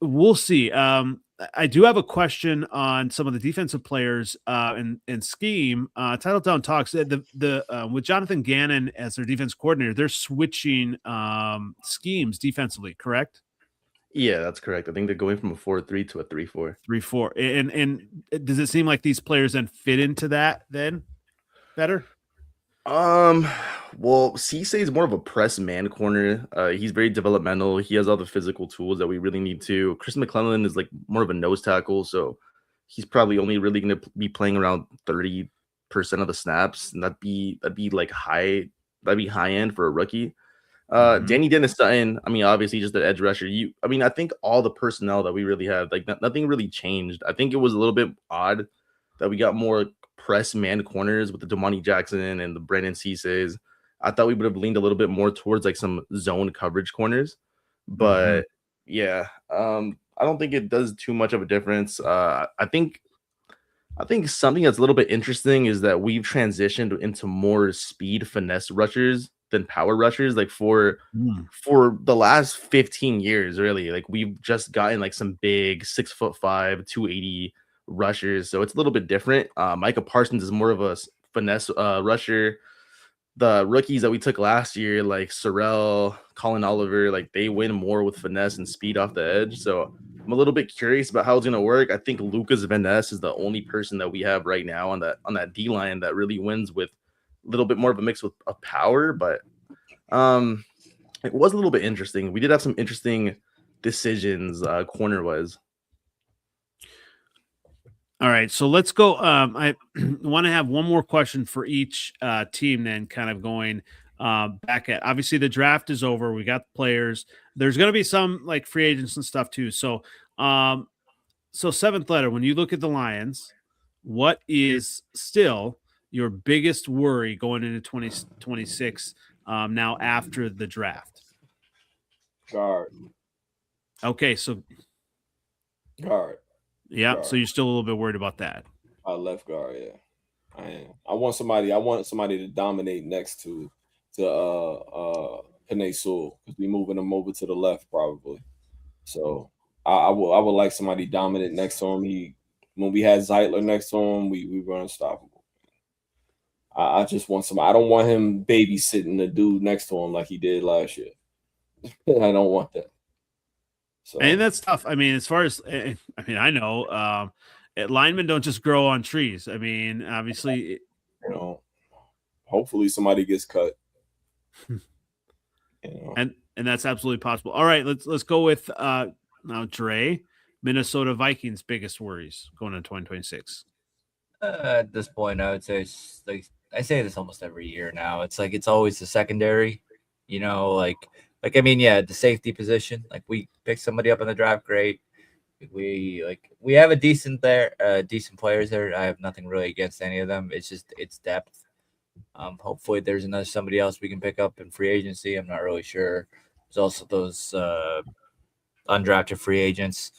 We'll see. I do have a question on some of the defensive players and scheme. Title Down talks with Jonathan Gannon as their defense coordinator, they're switching schemes defensively, correct? Yeah, that's correct. I think they're going from a 4-3 to a 3-4. 3-4. And does it seem like these players then fit into that then better? Well, Cisse is more of a press man corner. He's very developmental. He has all the physical tools that we really need to. Chris McClellan is like more of a nose tackle, so he's probably only really going to be playing around 30% of the snaps, and that'd be like high end for a rookie. Danny Dennis Sutton, I mean, obviously just the edge rusher. I think all the personnel that we really have, like nothing really changed. I think it was a little bit odd that we got more press man corners with the Damani Jackson and the Brandon Cisse's. I thought we would have leaned a little bit more towards like some zone coverage corners, but I don't think it does too much of a difference. I think something that's a little bit interesting is that we've transitioned into more speed finesse rushers than power rushers. Like for the last 15 years, really, like we've just gotten like some big 6'5", 280 rushers, so it's a little bit different. Micah Parsons is more of a finesse rusher. The rookies that we took last year, like Sorrell, Colin Oliver, like they win more with finesse and speed off the edge. So I'm a little bit curious about how it's going to work. I think Lucas Van Ness is the only person that we have right now on that D line that really wins with a little bit more of a mix of power. But it was a little bit interesting. We did have some interesting decisions corner wise. All right, so let's go. I want to have one more question for each team, then kind of going back at. Obviously, the draft is over. We got the players. There's going to be some like free agents and stuff too. So, seventh letter. When you look at the Lions, what is still your biggest worry going into 2026 now after the draft? Guard. Okay, so Guard. yeah, Guard. so you're still a little bit worried about that. Left guard, yeah. I am. I want somebody to dominate next to Penei Sewell, because we moving him over to the left probably. So I would like somebody dominant next to him. When we had Zeitler next to him, we were unstoppable. I just want somebody. I don't want him babysitting the dude next to him like he did last year. I don't want that. So, and that's tough. I mean, as far as I know, linemen don't just grow on trees. I mean, obviously, hopefully somebody gets cut. And that's absolutely possible. All right, let's go with now Dre, Minnesota Vikings biggest worries going into 2026. At this point, I would say it's like I say this almost every year now. It's like it's always the secondary, like I mean, yeah, the safety position. Like we pick somebody up in the draft, great. We have decent players there. I have nothing really against any of them. It's depth. Hopefully there's somebody else we can pick up in free agency. I'm not really sure. There's also those undrafted free agents,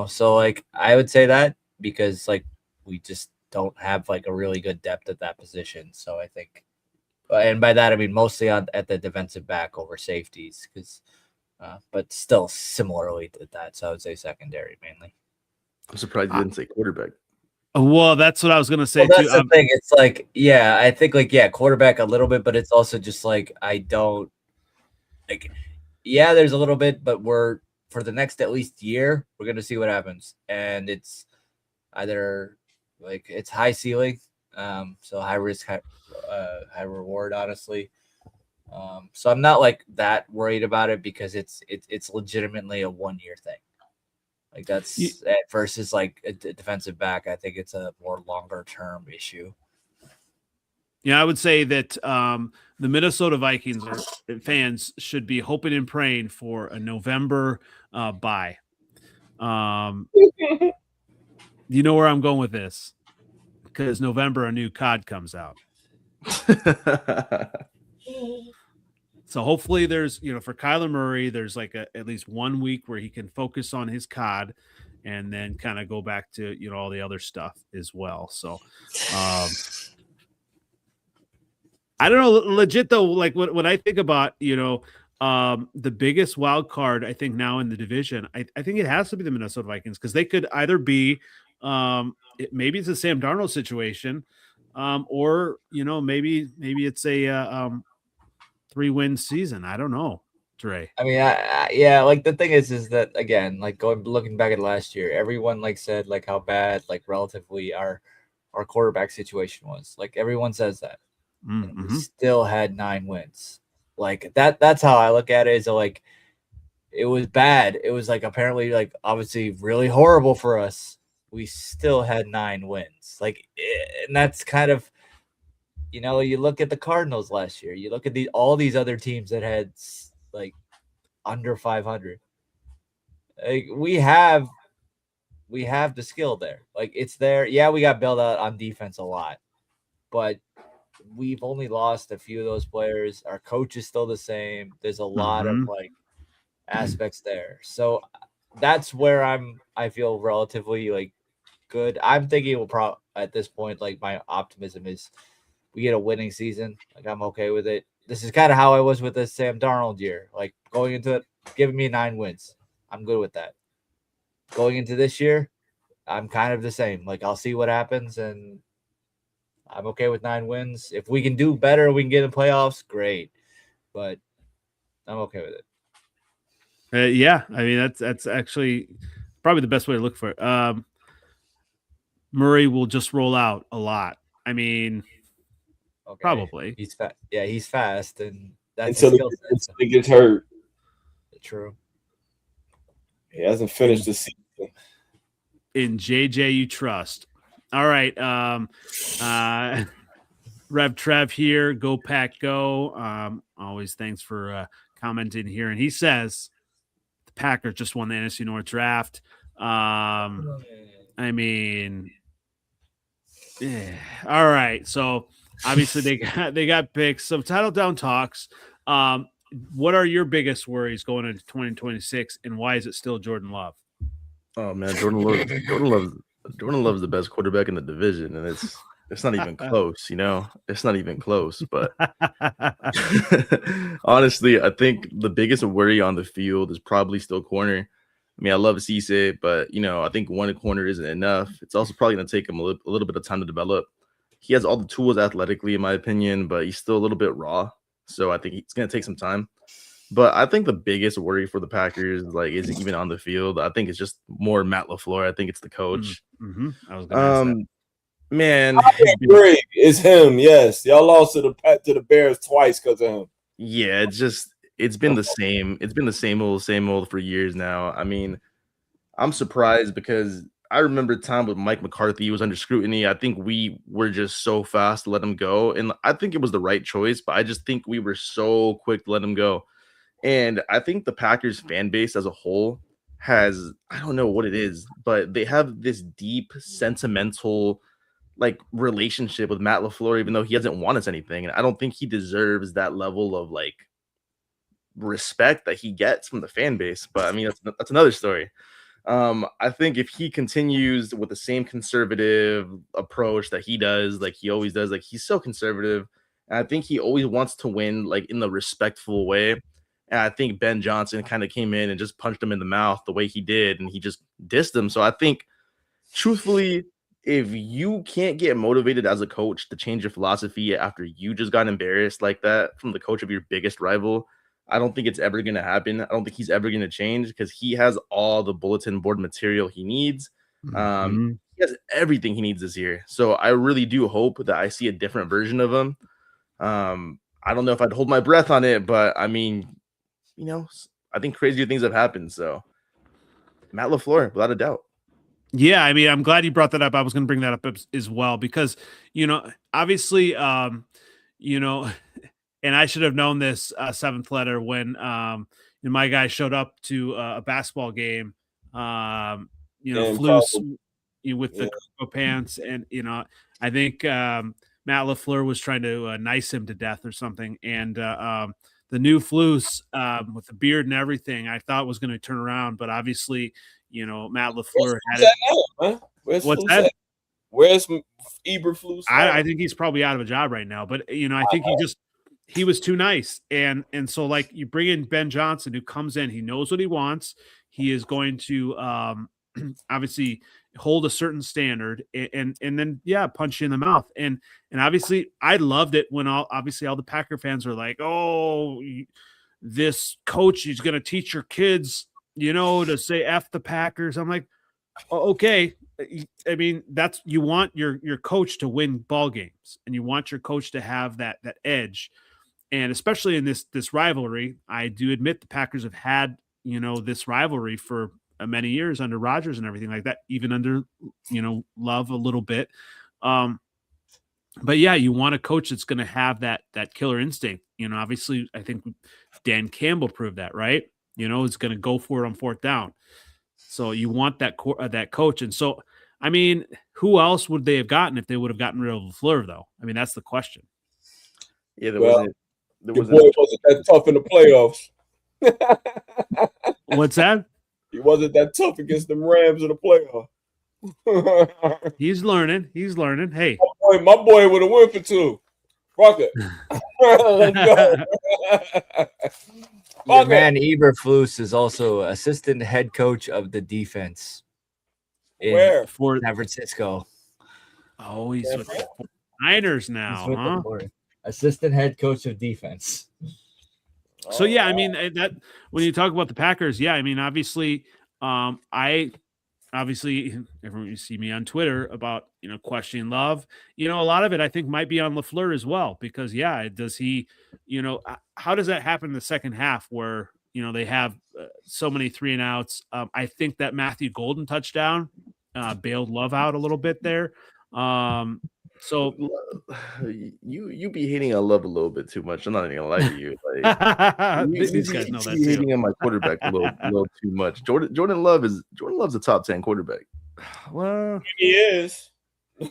so like I would say that because like we just don't have like a really good depth at that position. So I think, and by that I mean mostly at the defensive back over safeties, because but still similarly to that. So I would say secondary mainly. I'm surprised you didn't say quarterback. Well, that's what I was going to say too. That's the thing. It's like, yeah, I think like, yeah, quarterback a little bit, but it's also just like, I don't like, yeah, there's a little bit, but for the next at least year, we're going to see what happens. And it's either like it's high ceiling. So high risk, high reward, honestly. So I'm not like that worried about it because it's legitimately a 1 year thing. Like that's versus like a defensive back. I think it's a more longer term issue. Yeah, I would say that the Minnesota Vikings fans should be hoping and praying for a November bye. You know where I'm going with this? Because November a new COD comes out. So hopefully there's, for Kyler Murray, there's like at least 1 week where he can focus on his COD and then kind of go back to, all the other stuff as well. So I don't know, legit though, like when I think about, the biggest wild card, I think now in the division, I think it has to be the Minnesota Vikings, because they could either be maybe it's a Sam Darnold situation, or, maybe it's a 3-win season. I don't know, Dre. I mean, yeah, like the thing is that again, like looking back at last year, everyone like said like how bad like relatively our quarterback situation was. Like everyone says that. And we still had 9 wins. Like that's how I look at it. Is like it was bad. It was like apparently like obviously really horrible for us. We still had 9 wins. Like, and that's kind of, you look at the Cardinals last year. You look at all these other teams that had like under 500. Like we have the skill there. Like it's there. Yeah, we got bailed out on defense a lot, but we've only lost a few of those players. Our coach is still the same. There's a lot of like aspects there. So that's where I feel relatively like good. I'm thinking we'll at this point, like my optimism is we get a winning season. Like I'm okay with it. This is kind of how I was with the Sam Darnold year. Like going into it, giving me 9 wins. I'm good with that. Going into this year, I'm kind of the same. Like I'll see what happens, and I'm okay with 9 wins. If we can do better, we can get in playoffs, great. But I'm okay with it. Yeah, I mean that's actually probably the best way to look for it. Murray will just roll out a lot. I mean, probably he's fast. Yeah, he's fast, and that's until he gets hurt. True. He hasn't finished the season. In JJ, you trust. All right. Rev Trev here. Go Pack Go. Always thanks for commenting here. And he says the Packers just won the NFC North draft. I mean, Yeah. All right. So obviously they got picks. So title down talks. What are your biggest worries going into 2026, and why is it still Jordan Love? Oh man, Jordan Love's the best quarterback in the division, and it's not even close. It's not even close. But honestly, I think the biggest worry on the field is probably still corner. I mean, I love Cisse, but I think one corner isn't enough. It's also probably going to take him a little bit of time to develop. He has all the tools athletically, in my opinion, but he's still a little bit raw. So I think it's going to take some time. But I think the biggest worry for the Packers, isn't even on the field. I think it's just more Matt LaFleur. I think it's the coach. Mm-hmm. I was going to ask that. Man, I agree. It's him. Yes, y'all lost to the Bears twice because of him. Yeah, it's been the same. It's been the same old for years now. I mean, I'm surprised because I remember a time with Mike McCarthy was under scrutiny. I think we were just so fast to let him go, and I think it was the right choice. But I just think we were so quick to let him go. And I think the Packers fan base as a whole has, I don't know what it is, but they have this deep sentimental relationship with Matt LaFleur, even though he hasn't won us anything. And I don't think he deserves that level of respect that he gets from the fan base. But I mean, that's another story. I think if he continues with the same conservative approach that he does, like he always does, he's so conservative. And I think he always wants to win in the respectful way. And I think Ben Johnson kind of came in and just punched him in the mouth the way he did, and he just dissed him. So I think, truthfully, if you can't get motivated as a coach to change your philosophy after you just got embarrassed like that from the coach of your biggest rival, I don't think it's ever going to happen. I don't think he's ever going to change because he has all the bulletin board material he needs. He has everything he needs this year. So I really do hope that I see a different version of him. I don't know if I'd hold my breath on it, but I mean, I think crazier things have happened. So Matt LaFleur, without a doubt. Yeah, I mean, I'm glad you brought that up. I was going to bring that up as well because, obviously, and I should have known this seventh letter when my guy showed up to a basketball game, Flus with the Coco pants. And, I think Matt LaFleur was trying to nice him to death or something. And the new Flus with the beard and everything, I thought was going to turn around, but obviously, Matt LaFleur had it. What's that? Where's Eberflus? I think he's probably out of a job right now, but I think he was too nice. And so you bring in Ben Johnson, who comes in, he knows what he wants. He is going to obviously hold a certain standard and then punch you in the mouth. And obviously I loved it when all the Packer fans are like, oh, this coach is going to teach your kids, to say F the Packers. I'm like, oh, okay. I mean, you want your coach to win ball games, and you want your coach to have that edge. And especially in this rivalry, I do admit the Packers have had, this rivalry for many years under Rodgers and everything like that, even under, Love a little bit. But yeah, you want a coach that's going to have that killer instinct. Obviously, I think Dan Campbell proved that, right? Is going to go for it on fourth down. So you want that coach. And so, I mean, who else would they have gotten if they would have gotten rid of LaFleur, though? I mean, that's the question. Yeah, your boy wasn't that tough in the playoffs. What's that? He wasn't that tough against them Rams in the playoffs. He's learning. Hey, my boy would have went for two. Fuck it. Let's go. Your man Eberflus is also assistant head coach of the defense. Where? For San Francisco. Oh, he's with the Niners now, huh? Assistant head coach of defense. So yeah, I mean that when you talk about the Packers, yeah, I mean obviously, everyone you see me on Twitter about questioning Love, a lot of it I think might be on LaFleur as well because does he, how does that happen in the second half where they have so many 3-and-outs? I think that Matthew Golden touchdown bailed Love out a little bit there. So you be hating on Love a little bit too much. I'm not even gonna lie to you. These guys know that too. Hating on my quarterback a little too much. Jordan Love's a top 10 quarterback. Well, he is.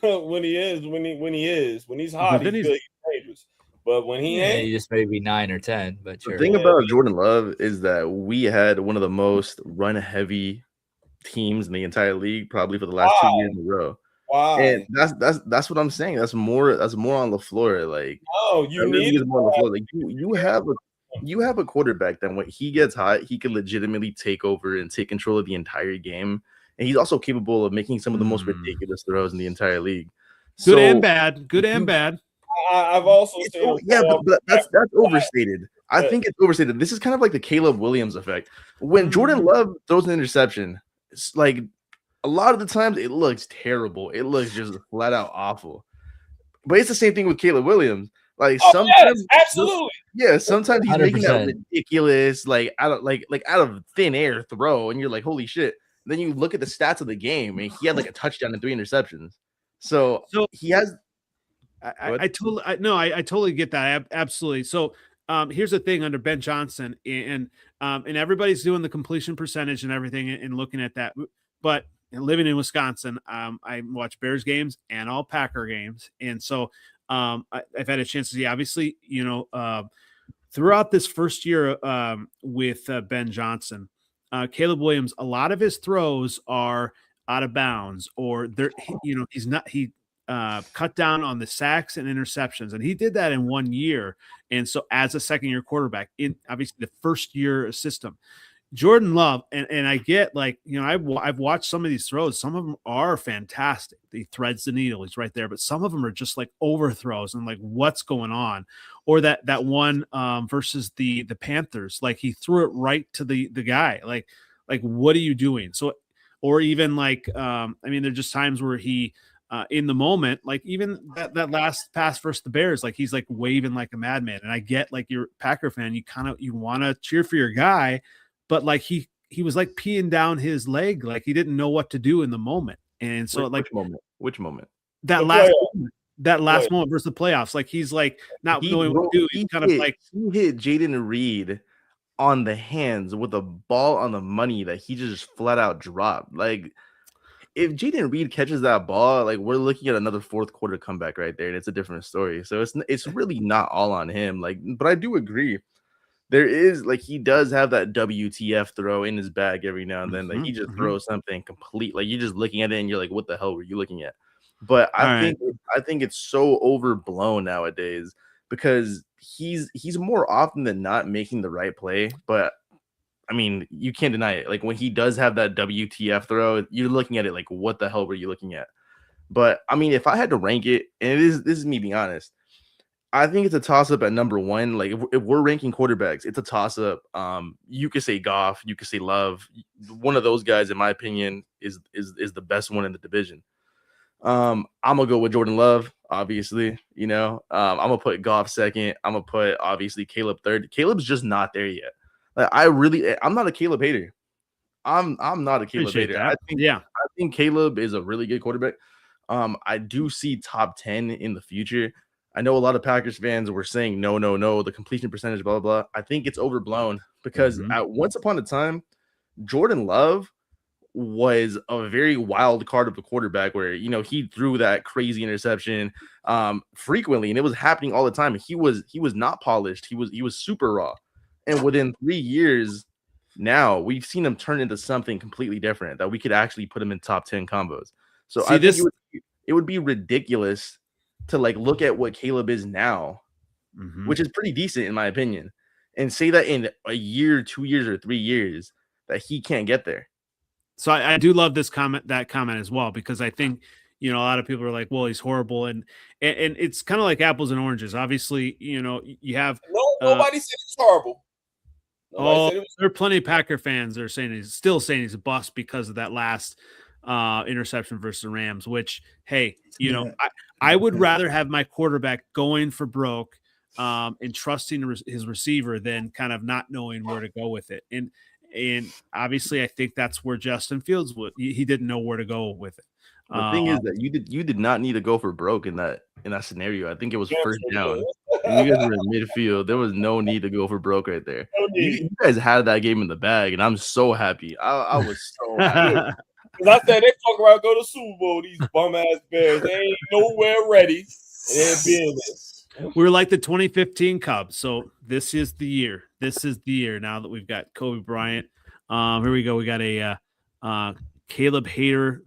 when he's hot, he's good, he's dangerous. But when he ain't, he just maybe 9 or 10. But the thing about Jordan Love is that we had one of the most run-heavy teams in the entire league, probably for the last 2 years in a row. Why? And that's what I'm saying. That's more on LaFleur. Like, no, you need more on LaFleur. Like you have a quarterback that when he gets hot, he can legitimately take over and take control of the entire game. And he's also capable of making some of the most ridiculous throws in the entire league. Good and bad. I've also seen but that's overstated. I think it's overstated. This is kind of like the Caleb Williams effect. When Jordan Love throws an interception, it's like a lot of the times it looks terrible. It looks just flat out awful. But it's the same thing with Caleb Williams. Like sometimes, absolutely, sometimes he's 100%. Making that ridiculous, out of thin air throw, and you're like, holy shit. And then you look at the stats of the game, and he had like a touchdown and 3 interceptions. So he has. I totally get that. Absolutely. So here's the thing under Ben Johnson, and everybody's doing the completion percentage and everything and looking at that. But living in Wisconsin, I watch Bears games and all Packer games. And so I've had a chance to see, obviously, throughout this first year with Ben Johnson, Caleb Williams, a lot of his throws are out of bounds, or he cut down on the sacks and interceptions. And he did that in 1 year. And so as a second-year quarterback in obviously the first-year system, Jordan Love, and I get I've watched some of these throws. Some of them are fantastic. He threads the needle. He's right there. But some of them are just like overthrows and like what's going on. Or that one versus the Panthers, like he threw it right to the guy. Like what are you doing? So, or even there're just times where he in the moment, like even that last pass versus the Bears, like he's like waving like a madman. And I get like you're a Packer fan, you want to cheer for your guy. But like he was like peeing down his leg, like he didn't know what to do in the moment. And so which moment? That last moment versus the playoffs, like he's like not knowing what to do. He hit Jaden Reed on the hands with a ball on the money that he just flat out dropped. Like if Jaden Reed catches that ball, like we're looking at another fourth quarter comeback right there, and it's a different story. So it's really not all on him. Like, but I do agree. There is he does have that WTF throw in his bag every now and then. Like he just throws something complete. Like you're just looking at it and you're like, what the hell were you looking at? But I think it's so overblown nowadays because he's more often than not making the right play. But I mean, you can't deny it. Like when he does have that WTF throw, you're looking at it like, what the hell were you looking at? But I mean, if I had to rank it, and this is me being honest, I think it's a toss-up at number one. Like if we're ranking quarterbacks, it's a toss-up. You could say Goff, you could say Love. One of those guys, in my opinion, is the best one in the division. I'm gonna go with Jordan Love, obviously. I'm gonna put Goff second. I'm gonna put obviously Caleb third. Caleb's just not there yet. Like I'm not a Caleb hater. I'm not a Caleb hater. I think Caleb is a really good quarterback. I do see top 10 in the future. I know a lot of Packers fans were saying no, the completion percentage, blah, blah, blah. I think it's overblown because at once upon a time, Jordan Love was a very wild card of a quarterback where, he threw that crazy interception frequently, and it was happening all the time. He was not polished. He was super raw. And within 3 years now, we've seen him turn into something completely different that we could actually put him in top 10 combos. So I think it would be ridiculous to look at what Caleb is now, which is pretty decent in my opinion, and say that in a year, 2 years, or 3 years that he can't get there. So I do love that comment as well, because I think, a lot of people are like, well, he's horrible. And it's kind of like apples and oranges. Obviously, you have nobody said he's horrible. There are plenty of Packer fans that are saying he's a bust because of that last interception versus the Rams, which, hey, I would rather have my quarterback going for broke and trusting his receiver than kind of not knowing where to go with it. And obviously I think that's where Justin Fields he didn't know where to go with it. The thing is that you did not need to go for broke in that scenario. I think it was first down. And you guys were in midfield. There was no need to go for broke right there. You guys had that game in the bag, and I'm so happy. I was so happy. Because I said they fuck around, go to Super Bowl. These bum ass Bears, they ain't nowhere ready. And they're being there. We're like the 2015 Cubs. So this is the year. This is the year now that we've got Kobe Bryant. Here we go. We got a Caleb hater.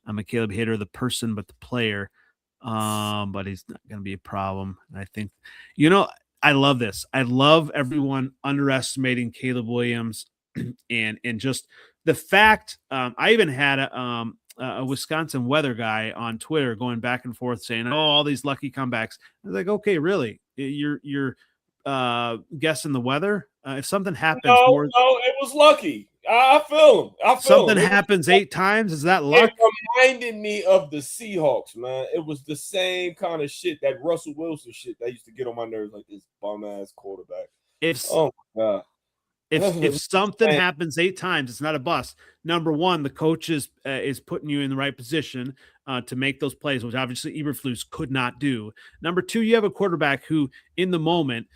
I'm a Caleb hater, the person, but the player. But he's not going to be a problem. And I think, I love this. I love everyone underestimating Caleb Williams and just the fact. I even had a Wisconsin weather guy on Twitter going back and forth saying, "Oh, all these lucky comebacks." I was like, "Okay, really? You're guessing the weather? If something happens, no, it was lucky. I feel him. Something happens 8 times. Is that luck?" It reminded me of the Seahawks, man. It was the same kind of shit, that Russell Wilson shit that used to get on my nerves, like this bum ass quarterback. Oh my god. If something happens 8 times, it's not a bust. Number one, the coach is putting you in the right position to make those plays, which obviously Eberflus could not do. Number two, you have a quarterback who, in the moment,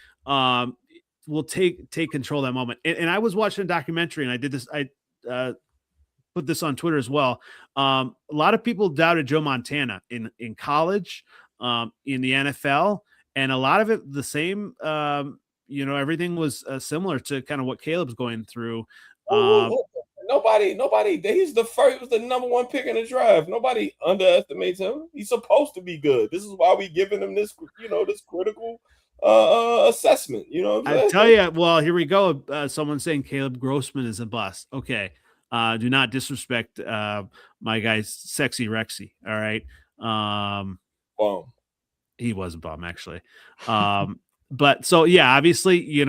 will take control of that moment. And I was watching a documentary, and I did this. I put this on Twitter as well. A lot of people doubted Joe Montana in college, in the NFL, and a lot of it the same. Everything was similar to kind of what Caleb's going through. Nobody. He's the first. He was the number 1 pick in the draft. Nobody underestimates him. He's supposed to be good. This is why we giving him this, this critical assessment. I tell you. Well, here we go. Someone saying Caleb Grossman is a bust. Okay, do not disrespect my guy, Sexy Rexy. All right. Bum. He was a bum, actually. But so, yeah, obviously,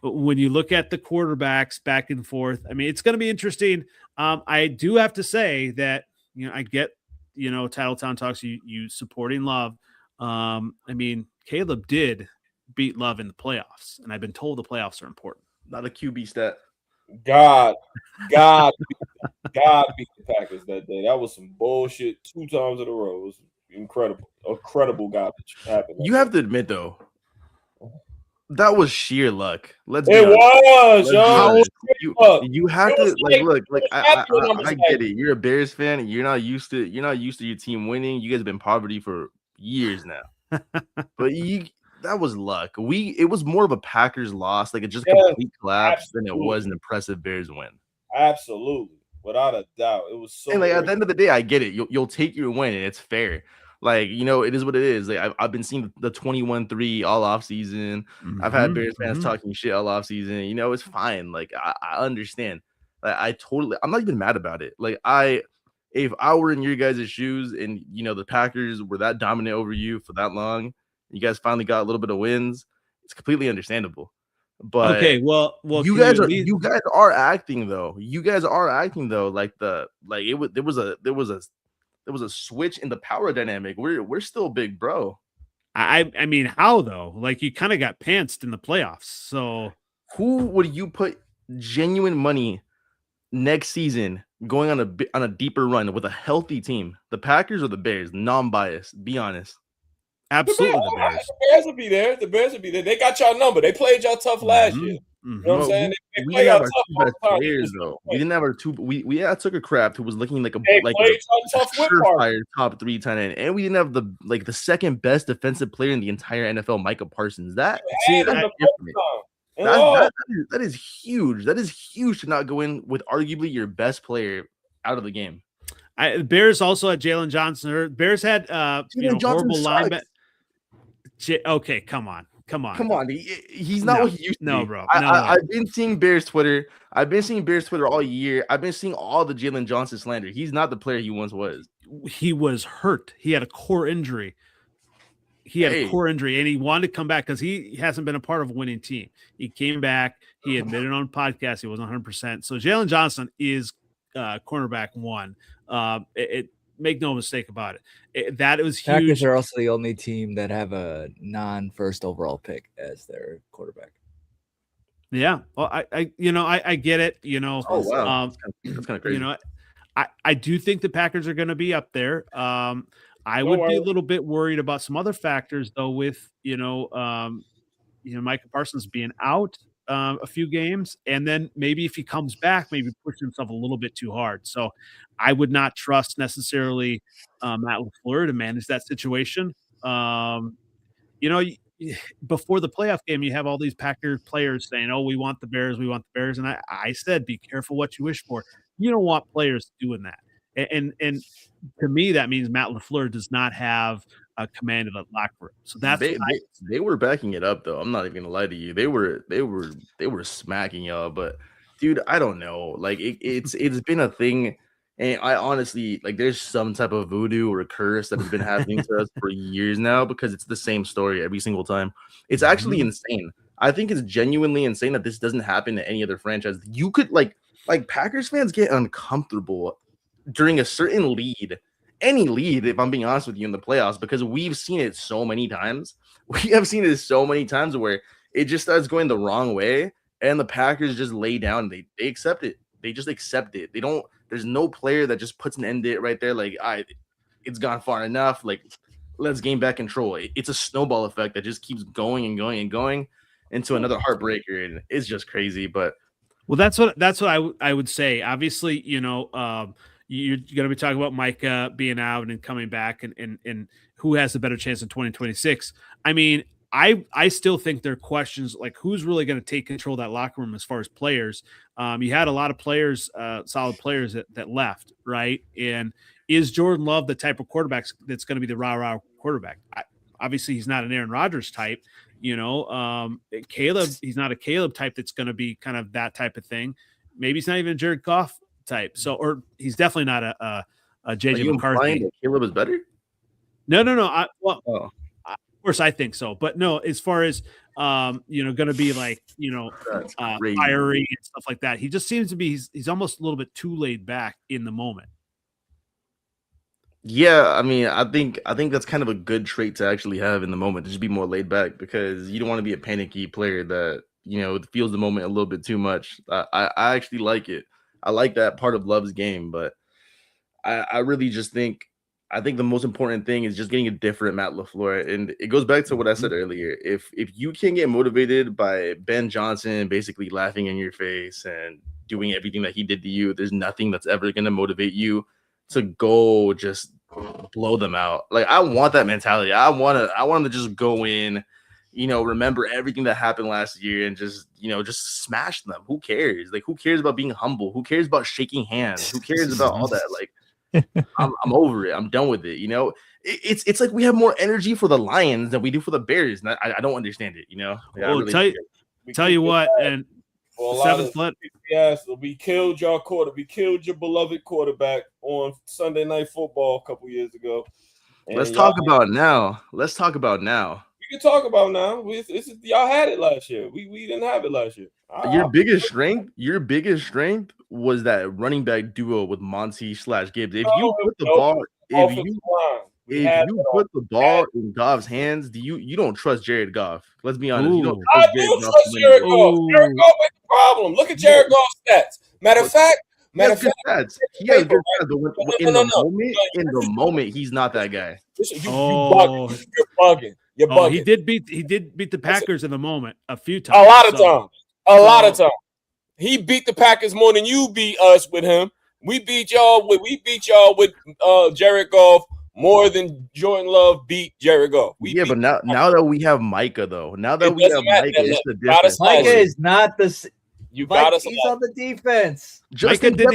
when you look at the quarterbacks back and forth, I mean, it's going to be interesting. I do have to say that, I get, Titletown Talks, you supporting Love. I mean, Caleb did beat Love in the playoffs, and I've been told the playoffs are important. Not a QB stat. God beat the Packers that day. That was some bullshit 2 times in a row. It was incredible garbage happened. You have to admit, though, that was sheer luck. You have to look. I get it. You're a Bears fan. You're not used to your team winning. You guys have been in poverty for years now. But that was luck. It was more of a Packers loss, like just complete collapse, than it was an impressive Bears win. Absolutely, without a doubt, it was so. And at the end of the day, I get it. You'll take your win, and it's fair. It is what it is. Like I've been seeing the 21-3 all off season. I've had Bears fans talking shit all off season. It's fine. Like I understand. I'm not even mad about it. Like if I were in your guys' shoes and the Packers were that dominant over you for that long, you guys finally got a little bit of wins, it's completely understandable. But okay, well, you guys are acting though. Like there was a switch in the power dynamic. We're still big, bro. I mean, how though? Like you kind of got pantsed in the playoffs. So who would you put genuine money next season going on a deeper run with a healthy team? The Packers or the Bears? Non-biased. Be honest. Absolutely, the Bears. The Bears will be there. They got y'all number. They played y'all tough last year. You know what I'm saying? We didn't have our 2 best players though. We didn't have our 2. We had Tucker Kraft, who was looking like a surefire top 3 tight end, and we didn't have the 2nd best defensive player in the entire NFL, Micah Parsons. That is huge. That is huge to not go in with arguably your best player out of the game. Bears also had Jalen Johnson. Bears had horrible linebacker. Okay, come on. He's not what he used to be. Bro. I've been seeing Bears Twitter. All year. I've been seeing all the Jalen Johnson slander. He's not the player he once was. He was hurt. He had a core injury. And he wanted to come back because he hasn't been a part of a winning team. He came back. He admitted on a podcast he wasn't 100%. So Jalen Johnson is cornerback 1. Make no mistake about it. That was huge. Packers are also the only team that have a non-first overall pick as their quarterback. Yeah. Well, I get it. Oh wow. That's kind of crazy. I do think the Packers are going to be up there. I would be a little bit worried about some other factors though, with Micah Parsons being out. a few games, and then maybe if he comes back, maybe push himself a little bit too hard. So I would not trust necessarily Matt LaFleur to manage that situation. Before the playoff game, you have all these Packers players saying, "Oh, we want the Bears, we want the Bears," and I said, "Be careful what you wish for." You don't want players doing that, and to me, that means Matt LaFleur does not have a command of the locker room. So that's they were backing it up, though. I'm not even gonna lie to you. They were smacking y'all, but dude, I don't know. Like it's been a thing. And I honestly, like, there's some type of voodoo or curse that has been happening to us for years now because it's the same story every single time. It's actually insane. I think it's genuinely insane that this doesn't happen to any other franchise. You could, like Packers fans get uncomfortable during a certain lead, any lead, if I'm being honest with you, in the playoffs, because we've seen it so many times. We have seen it so many times where it just starts going the wrong way, and the Packers just lay down. They accept it. They just accept it. They don't. There's no player that just puts an end to it right there. Like, it's gone far enough. Like, let's gain back control. It's a snowball effect that just keeps going and going and going into another heartbreaker, and it's just crazy. But that's what I would say. Obviously, you're going to be talking about Micah being out and coming back, and who has the better chance in 2026. I mean, I still think there are questions like who's really going to take control of that locker room as far as players. You had a lot of players, solid players that left, right? And is Jordan Love the type of quarterback that's going to be the rah-rah quarterback? Obviously, he's not an Aaron Rodgers type. Caleb, he's not a Caleb type that's going to be kind of that type of thing. Maybe he's not even a Jared Goff type. So, or he's definitely not a JJ McCarthy. Caleb is better? No. Of course, I think so, but no. As far as going to be like fiery and stuff like that, he just seems to be. He's almost a little bit too laid back in the moment. Yeah, I mean, I think that's kind of a good trait to actually have in the moment, to just be more laid back, because you don't want to be a panicky player that feels the moment a little bit too much. I actually like it. I like that part of Love's game, but I really just think. I think the most important thing is just getting a different Matt LaFleur. And it goes back to what I said earlier. If you can get motivated by Ben Johnson basically laughing in your face and doing everything that he did to you, there's nothing that's ever going to motivate you to go just blow them out. Like, I want that mentality. I want them to just go in, remember everything that happened last year and just smash them. Who cares? Like, who cares about being humble? Who cares about shaking hands? Who cares about all that? Like, I'm over it. I'm done with it. It's like we have more energy for the Lions than we do for the Bears. And I don't understand it. Tell you what, and seventh let. Yes, we killed your We killed your beloved quarterback on Sunday Night Football a couple years ago. Let's talk about now. Let's talk about now. We can talk about now. Y'all had it last year. We didn't have it last year. Your biggest strength was that running back duo with Monty/Gibbs. If you put the ball, put the ball in Goff's hands, you don't trust Jared Goff. Let's be honest. You don't trust Jared Goff. Jared Goff is the problem. Look at Jared Goff's stats. Matter of fact, he has good stats. In the moment, he's not that guy. You're bugging. He did beat the Packers in the moment a few times. A lot of times. He beat the Packers more than you beat us with him. We beat y'all with Jared Goff more than Jordan Love beat Jared Goff. But now that we have Micah, though, it's the difference. Micah is not the. You got us. He's on the defense. Micah didn't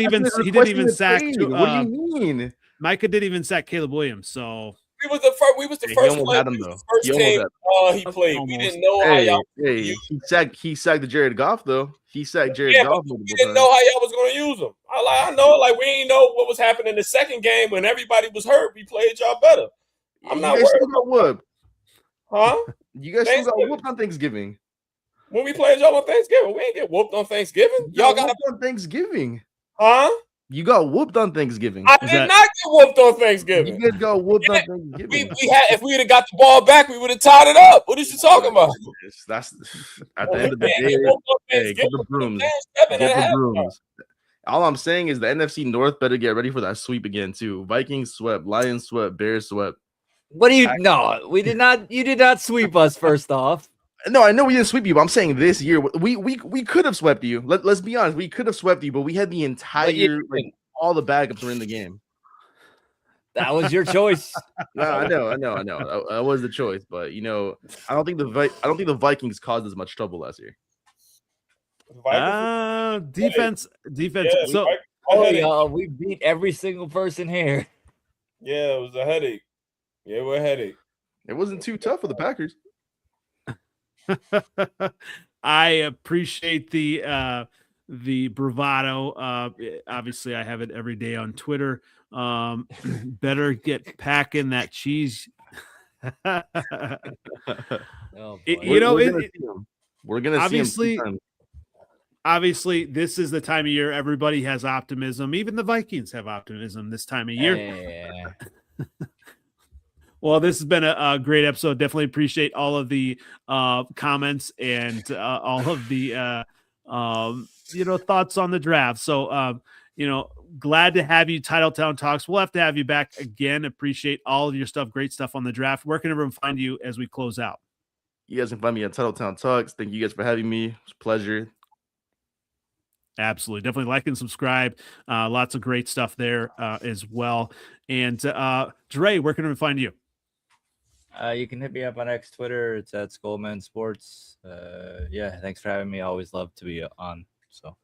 even sack. What do you mean? Micah didn't even sack Caleb Williams. So we was the first game he played. We didn't know how y'all. He sacked the Jared Goff though. He sacked Jared Goff. We didn't know how y'all was going to use him. I know, like, we didn't know what was happening in the second game when everybody was hurt. We played y'all better. I'm not worried. Still got whooped. Huh? You guys still got whooped on Thanksgiving. When we played y'all on Thanksgiving, we didn't get whooped on Thanksgiving. Y'all got whooped on Thanksgiving. Huh? You got whooped on Thanksgiving. I did not get whooped on Thanksgiving. You guys got whooped on Thanksgiving. If we would have got the ball back, we would have tied it up. What is you talking about? That's at the end of the day. Get the brooms. Get the brooms. All I'm saying is the NFC North better get ready for that sweep again too. Vikings swept, Lions swept, Bears swept. What do you? No, we did not. You did not sweep us. First off, No, I know we didn't sweep you, but I'm saying this year we could have swept you. Let's be honest, we could have swept you, but we had the entire all the backups were in the game. That was your choice. No, I know. That was the choice, but I don't think the Vikings caused as much trouble last year. Defense. Yeah, So we beat every single person here. Yeah, it was a headache. Yeah, we're a headache. It wasn't too tough for the Packers. I appreciate the bravado. Obviously, I have it every day on Twitter. Better get packing that cheese. Oh, we're gonna see him. Obviously, this is the time of year everybody has optimism. Even the Vikings have optimism this time of year. Yeah. Well, this has been a great episode. Definitely appreciate all of the comments and all of the thoughts on the draft. So, glad to have you, Titletown Talks. We'll have to have you back again. Appreciate all of your stuff. Great stuff on the draft. Where can everyone find you as we close out? You guys can find me at Titletown Talks. Thank you guys for having me. It's a pleasure. Absolutely. Definitely like and subscribe. Lots of great stuff there as well. And Dre, where can everyone find you? You can hit me up on X Twitter. It's at Skullman Sports. Thanks for having me. I always love to be on. So,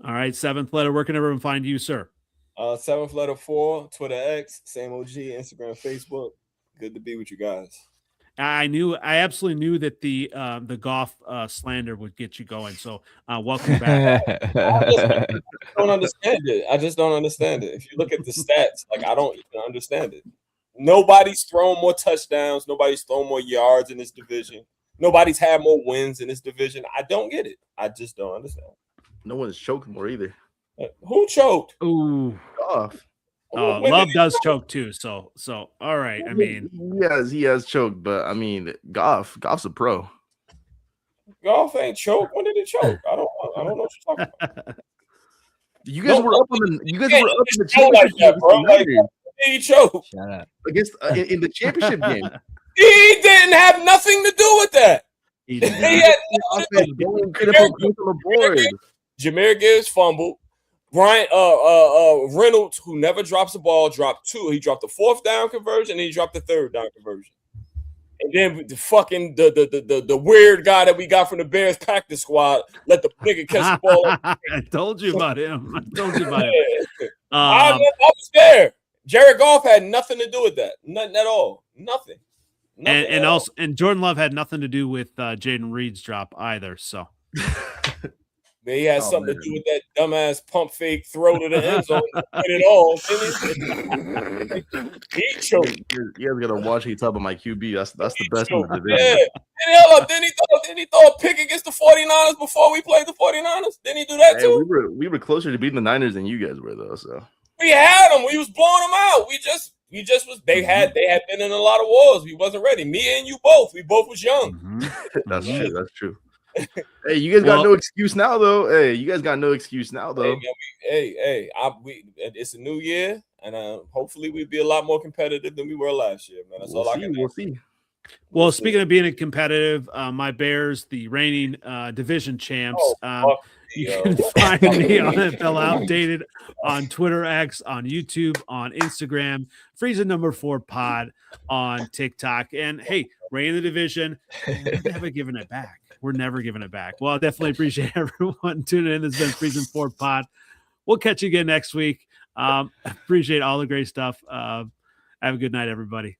all right, 7th letter. Where can everyone find you, sir? 7th letter 4, Twitter X, same OG, Instagram, Facebook. Good to be with you guys. I absolutely knew that the golf slander would get you going. So welcome back. I don't understand it. I just don't understand it. If you look at the stats, I don't even understand it. Nobody's thrown more touchdowns. Nobody's thrown more yards in this division. Nobody's had more wins in this division. I don't get it. I just don't understand. No one's choked more either. Who choked? Ooh. Goff. Love does choke too. So all right. I mean, he has choked, but I mean, Goff's a pro. Goff ain't choked. When did it choke? I don't know what you're talking about. You guys were up in the championship like that, bro. He choked. Shut up. Against in the championship game. He didn't have nothing to do with that. He had Jahmyr Gibbs fumbled. Brian Reynolds, who never drops the ball, dropped 2. He dropped the 4th down conversion, and he dropped the 3rd down conversion. And then the weird guy that we got from the Bears practice squad let the nigga catch the ball. I told you about him. I was there. Jared Goff had nothing to do with that. Nothing at all. Nothing. And Jordan Love had nothing to do with Jaden Reed's drop either. So he had something to do with that dumbass pump fake throw to the end zone. It all. He choked. You guys gotta watch he talk about my QB. That's the best in the division. Yeah. Didn't he throw a pick against the 49ers before we played the 49ers? Didn't he do that too? We were closer to beating the Niners than you guys were though. So we had them. We was blowing them out. We just was. They had been in a lot of wars. We wasn't ready. Me and you both. We both was young. Mm-hmm. That's true. Hey, you guys got no excuse now, though. It's a new year, and hopefully we'll be a lot more competitive than we were last year, man. That's all I can do. We'll see. Well, speaking of being competitive, my Bears, the reigning division champs, you can find me on NFL Outdated on Twitter X, on YouTube, on Instagram, Freezin 4 Pod on TikTok. And hey, reigning the division, we're never giving it back. Well, I definitely appreciate everyone tuning in. This has been Freezin 4 Pod. We'll catch you again next week. Appreciate all the great stuff. Have a good night, everybody.